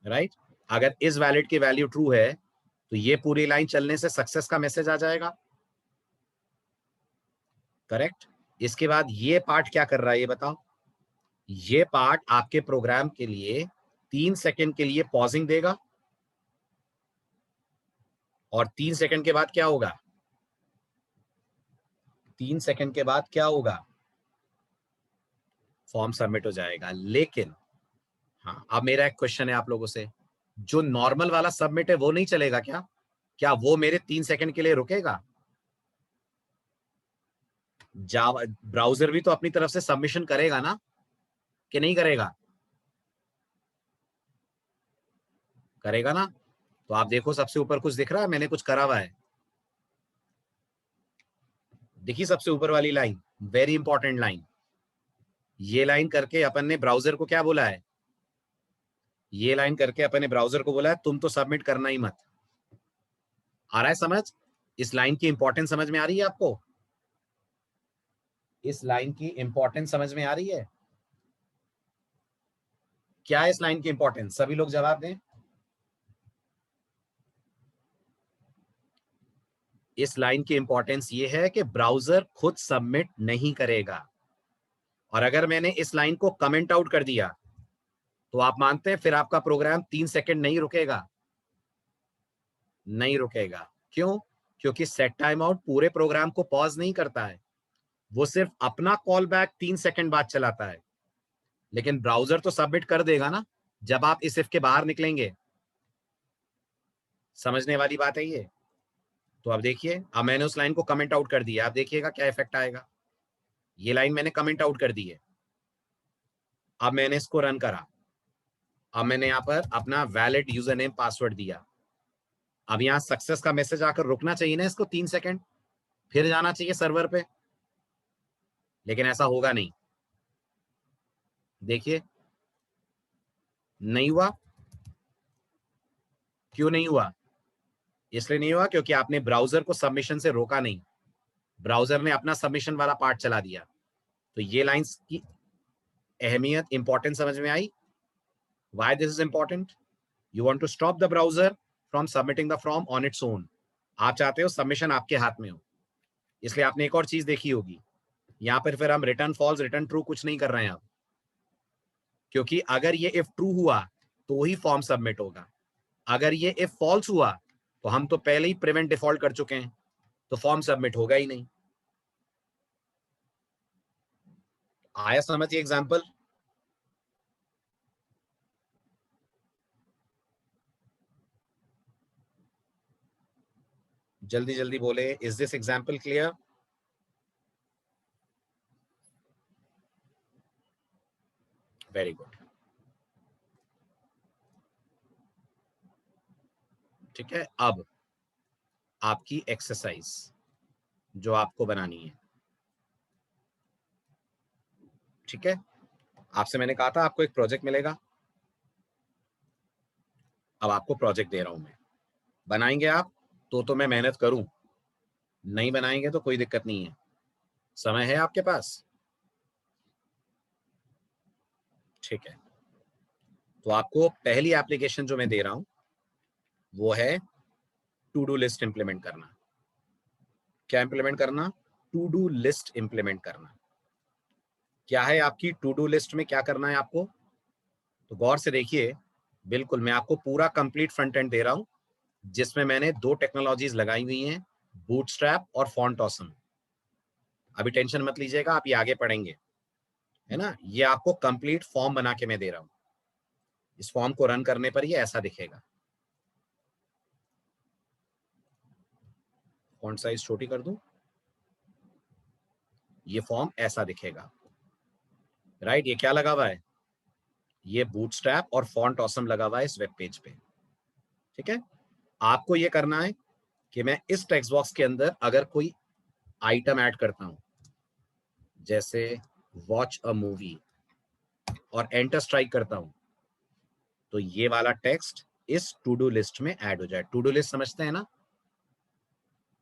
राइट, अगर इस वैलिड की वैल्यू ट्रू है तो ये पूरी लाइन चलने से सक्सेस का मैसेज आ जाएगा, करेक्ट। इसके बाद ये पार्ट क्या कर रहा है ये बताओ? ये पार्ट आपके प्रोग्राम के लिए 3 सेकंड के लिए पॉजिंग देगा, और 3 सेकंड के बाद क्या होगा? 3 सेकंड के बाद क्या होगा? फॉर्म सबमिट हो जाएगा। लेकिन हाँ, अब मेरा एक क्वेश्चन है आप लोगों से, जो नॉर्मल वाला सबमिट है वो नहीं चलेगा क्या? क्या वो मेरे 3 सेकंड के लिए रुकेगा? जावा ब्राउजर भी तो अपनी तरफ से सबमिशन करेगा ना, कि नहीं करेगा? करेगा ना। तो आप देखो, सबसे ऊपर कुछ दिख रहा है, मैंने कुछ करा हुआ है, देखिए सबसे ऊपर वाली लाइन, वेरी इंपॉर्टेंट लाइन। ये लाइन करके अपन ने ब्राउजर को क्या बोला है? ये लाइन करके अपन ने ब्राउजर को बोला है तुम तो सबमिट करना ही मत। आ रहा है समझ? इस लाइन की इंपॉर्टेंस समझ में आ रही है आपको? इस लाइन की इंपॉर्टेंस समझ में आ रही है? क्या है इस लाइन की इंपॉर्टेंस? सभी लोग जवाब दें। इस लाइन की इंपॉर्टेंस ये है कि ब्राउजर खुद सबमिट नहीं करेगा, और अगर मैंने इस लाइन को कमेंट आउट कर दिया तो आप मानते हैं फिर आपका प्रोग्राम 3 सेकंड नहीं रुकेगा? नहीं रुकेगा। क्यों? क्योंकि सेट टाइम आउट पूरे प्रोग्राम को पॉज नहीं करता है, वो सिर्फ अपना कॉल बैक 3 सेकंड बाद चलाता है। लेकिन ब्राउजर तो सबमिट कर देगा ना जब आप इस इफ के बाहर निकलेंगे। समझने वाली बात है ये। तो अब देखिए, अब मैंने उस लाइन को कमेंट आउट कर दिया, आप देखिएगा क्या इफेक्ट आएगा। ये लाइन मैंने कमेंट आउट कर दी है, अब मैंने इसको रन करा, अब मैंने यहां पर अपना वैलिड यूजर नेम पासवर्ड दिया। अब यहां सक्सेस का मैसेज आकर रुकना चाहिए ना इसको 3 सेकंड, फिर जाना चाहिए सर्वर पे, लेकिन ऐसा होगा नहीं। देखिए, नहीं हुआ। क्यों नहीं हुआ? इसलिए नहीं हुआ क्योंकि आपने ब्राउजर को सबमिशन से रोका नहीं, ब्राउजर ने अपना सबमिशन वाला पार्ट चला दिया। तो ये लाइंस की अहमियत, इंपॉर्टेंस समझ में आई? Why this is important? You want to stop the browser from submitting the form on its own. आप चाहते हो सबमिशन आपके हाथ में हो, इसलिए आपने एक और चीज देखी होगी, यहां पर फिर हम रिटर्न फॉल्स रिटर्न ट्रू कुछ नहीं कर रहे हैं अब, क्योंकि अगर ये इफ ट्रू हुआ तो ही फॉर्म सबमिट होगा, अगर ये इफ फॉल्स हुआ तो हम तो पहले ही प्रिवेंट डिफॉल्ट कर चुके हैं, तो फॉर्म सबमिट होगा ही नहीं। आया समझ ये एग्जांपल? जल्दी जल्दी बोले, is this example clear? Very good. ठीक है, अब आपकी एक्सरसाइज जो आपको बनानी है, ठीक है, आपसे मैंने कहा था आपको एक प्रोजेक्ट मिलेगा, अब आपको प्रोजेक्ट दे रहा हूं मैं, बनाएंगे आप? तो मैं मेहनत करूं, नहीं बनाएंगे तो कोई दिक्कत नहीं है, समय है आपके पास? ठीक है, तो आपको पहली एप्लीकेशन जो मैं दे रहा हूं वो है टू डू लिस्ट इंप्लीमेंट करना। क्या इंप्लीमेंट करना? टू डू लिस्ट इंप्लीमेंट करना। क्या है आपकी टू डू लिस्ट में, क्या करना है आपको? तो गौर से देखिए, बिल्कुल मैं आपको पूरा कंप्लीट फ्रंट एंड दे रहा हूं, जिसमें मैंने 2 टेक्नोलॉजीज लगाई हुई हैं, बूटस्ट्रैप और फॉन्ट ऑसम। अभी टेंशन मत लीजिएगा, आप ये आगे पढ़ेंगे, है ना। ये आपको कंप्लीट फॉर्म बना के मैं दे रहा हूं। इस फॉर्म को रन करने पर ये ऐसा दिखेगा। फॉन्ट साइज छोटी कर दूं, ये फॉर्म ऐसा दिखेगा, राइट। ये क्या लगा हुआ है, ये बूटस्ट्रैप और फॉन्ट ऑसम लगा हुआ है इस वेब पेज पे, ठीक है। आपको ये करना है कि मैं इस टेक्स्ट बॉक्स के अंदर अगर कोई आइटम ऐड करता हूं, जैसे वॉच अ मूवी, और एंटर स्ट्राइक करता हूं, तो ये वाला टेक्स्ट इस टू डू लिस्ट में ऐड हो जाए। टू डू लिस्ट समझते हैं ना,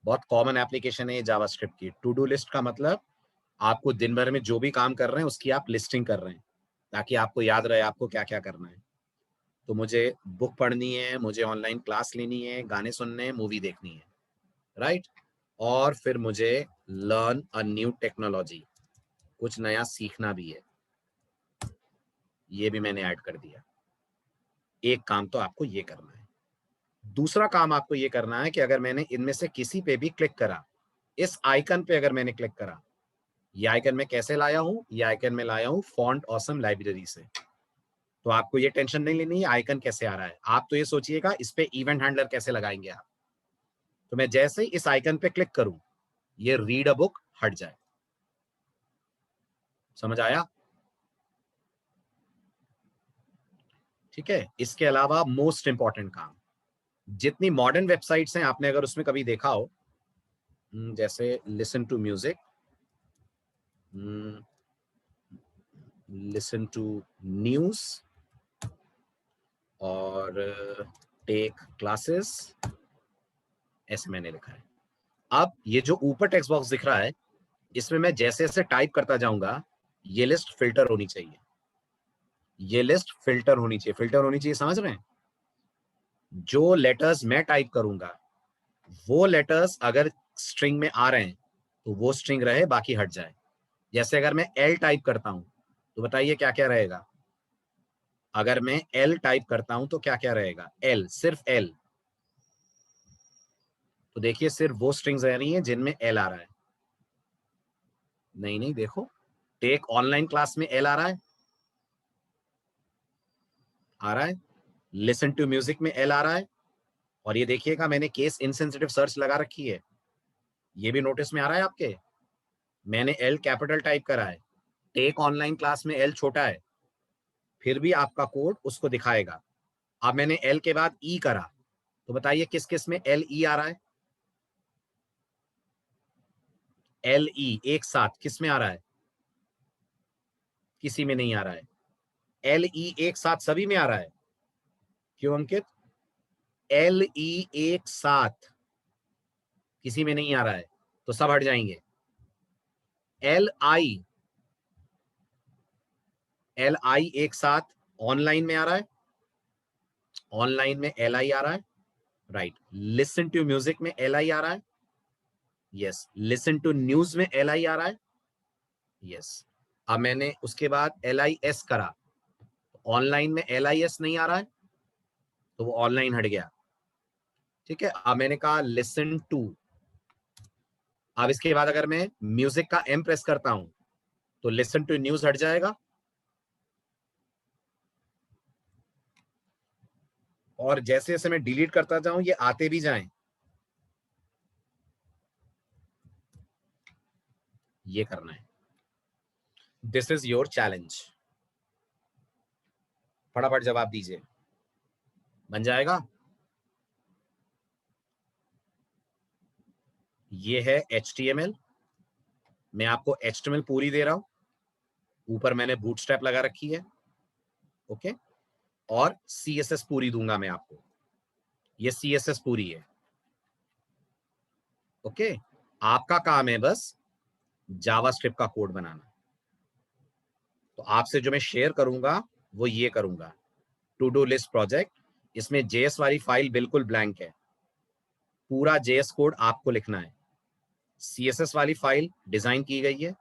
बहुत कॉमन एप्लीकेशन है ये जावास्क्रिप्ट की। टू डू लिस्ट का मतलब आपको दिन भर में जो भी काम कर रहे हैं उसकी आप लिस्टिंग कर रहे हैं, ताकि आपको याद रहे आपको क्या क्या करना है। तो मुझे बुक पढ़नी है, मुझे ऑनलाइन क्लास लेनी है, गाने सुनने हैं, मूवी देखनी है, राइट। और फिर मुझे लर्न अ न्यू टेक्नोलॉजी, कुछ नया सीखना भी है, ये भी मैंने ऐड कर दिया। एक काम तो आपको ये करना है। दूसरा काम आपको ये करना है कि अगर मैंने इनमें से किसी पे भी क्लिक करा, इस आइकन पे अगर मैंने क्लिक करा, ये आइकन मैं कैसे लाया हूं, ये आइकन में लाया हूं फॉन्ट ऑसम लाइब्रेरी से। तो आपको ये टेंशन नहीं लेनी है आइकन कैसे आ रहा है, आप तो ये सोचिएगा इस पे इवेंट हैंडलर कैसे लगाएंगे आप। तो मैं जैसे ही इस आइकन पे क्लिक करूं, ये रीड अ बुक हट जाए। समझ आया, ठीक है। इसके अलावा मोस्ट इंपॉर्टेंट काम, जितनी मॉडर्न वेबसाइट्स हैं आपने अगर उसमें कभी देखा हो, जैसे listen to music, listen to news, और टेक क्लासेस, ऐसे मैंने लिखा है। अब ये जो ऊपर टेक्स्ट बॉक्स दिख रहा है, इसमें मैं जैसे जैसे टाइप करता जाऊंगा, ये लिस्ट फिल्टर होनी चाहिए। ये लिस्ट फिल्टर होनी चाहिए, फिल्टर होनी चाहिए, समझ रहे हैं। जो लेटर्स मैं टाइप करूंगा, वो लेटर्स अगर स्ट्रिंग में आ रहे हैं तो वो स्ट्रिंग रहे, बाकी हट जाए। जैसे अगर मैं एल टाइप करता हूं, तो बताइए क्या क्या रहेगा। अगर मैं एल टाइप करता हूं तो क्या क्या रहेगा, एल, सिर्फ एल। तो देखिए सिर्फ वो स्ट्रिंग्स रह रही हैं जिनमें एल आ रहा है। नहीं नहीं, देखो, टेक ऑनलाइन क्लास में एल आ रहा है, आ रहा है। लिसन टू म्यूजिक में एल आ रहा है। और ये देखिएगा मैंने केस इनसेंसिटिव सर्च लगा रखी है, ये भी नोटिस में आ रहा है आपके। मैंने एल कैपिटल टाइप करा है, टेक ऑनलाइन क्लास में एल छोटा है, फिर भी आपका कोड उसको दिखाएगा। अब मैंने एल के बाद ई करा, तो बताइए किस किस में एल ई आ रहा है। एल ई एक साथ किस में आ रहा है, किसी में नहीं आ रहा है। एल ई एक साथ सभी में आ रहा है, क्यों अंकित। एल ई एक साथ किसी में नहीं आ रहा है, तो सब हट जाएंगे। एल आई, एल आई एक साथ ऑनलाइन में आ रहा है, ऑनलाइन में एल आई आ रहा है, राइट। लिसन टू म्यूजिक में एल आई आ रहा है, यस। लिसन टू न्यूज में एल आई आ रहा है, यस। अब मैंने उसके बाद एल आई एस करा, ऑनलाइन में एल आई एस नहीं आ रहा है, तो वो ऑनलाइन हट गया, ठीक है। अब मैंने कहा लिसन टू, अब इसके बाद अगर मैं म्यूजिक का एम प्रेस करता हूं, तो लिसन टू न्यूज हट जाएगा। और जैसे जैसे मैं डिलीट करता जाऊं ये आते भी जाएं, ये करना है। दिस इज योर चैलेंज, फटाफट जवाब दीजिए, बन जाएगा। ये है HTML, मैं आपको HTML पूरी दे रहा हूं, ऊपर मैंने बूटस्ट्रैप लगा रखी है, ओके। और CSS पूरी दूंगा मैं आपको, ये CSS पूरी है, ओके। आपका काम है बस जावास्क्रिप्ट का कोड बनाना। तो आपसे जो मैं शेयर करूंगा वो ये करूंगा, टू डू लिस्ट प्रोजेक्ट, इसमें JS वाली फाइल बिल्कुल ब्लैंक है, पूरा JS कोड आपको लिखना है। CSS वाली फाइल डिजाइन की गई है,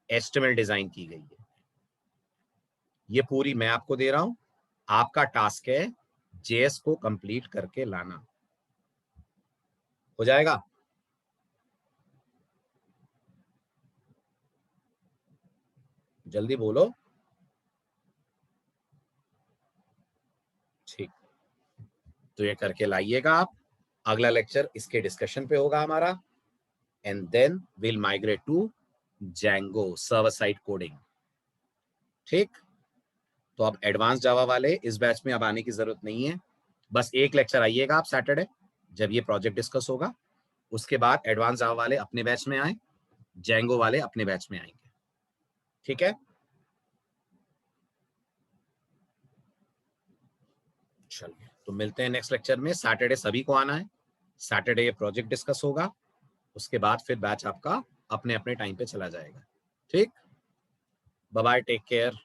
HTML डिजाइन की गई है, ये पूरी मैं आपको दे रहा हूं। आपका टास्क है जेएस को कंप्लीट करके लाना। हो जाएगा? जल्दी बोलो। ठीक, तो ये करके लाइएगा आप। अगला लेक्चर इसके डिस्कशन पे होगा हमारा, and then will migrate to Django server side coding. ठीक, तो अब एडवांस जावा वाले इस बैच में अब आने की जरूरत नहीं है, बस एक लेक्चर आइएगा आप सैटरडे जब ये प्रोजेक्ट डिस्कस होगा, उसके बाद एडवांस जावा वाले अपने बैच में आए, Django वाले अपने बैच में आएंगे। ठीक है, चलिए तो मिलते हैं नेक्स्ट लेक्चर में। सैटरडे सभी को आना है, सैटरडे ये प्रोजेक्ट डिस्कस होगा, उसके बाद फिर बैच आपका अपने अपने टाइम पे चला जाएगा। ठीक, बाय बाय, टेक केयर।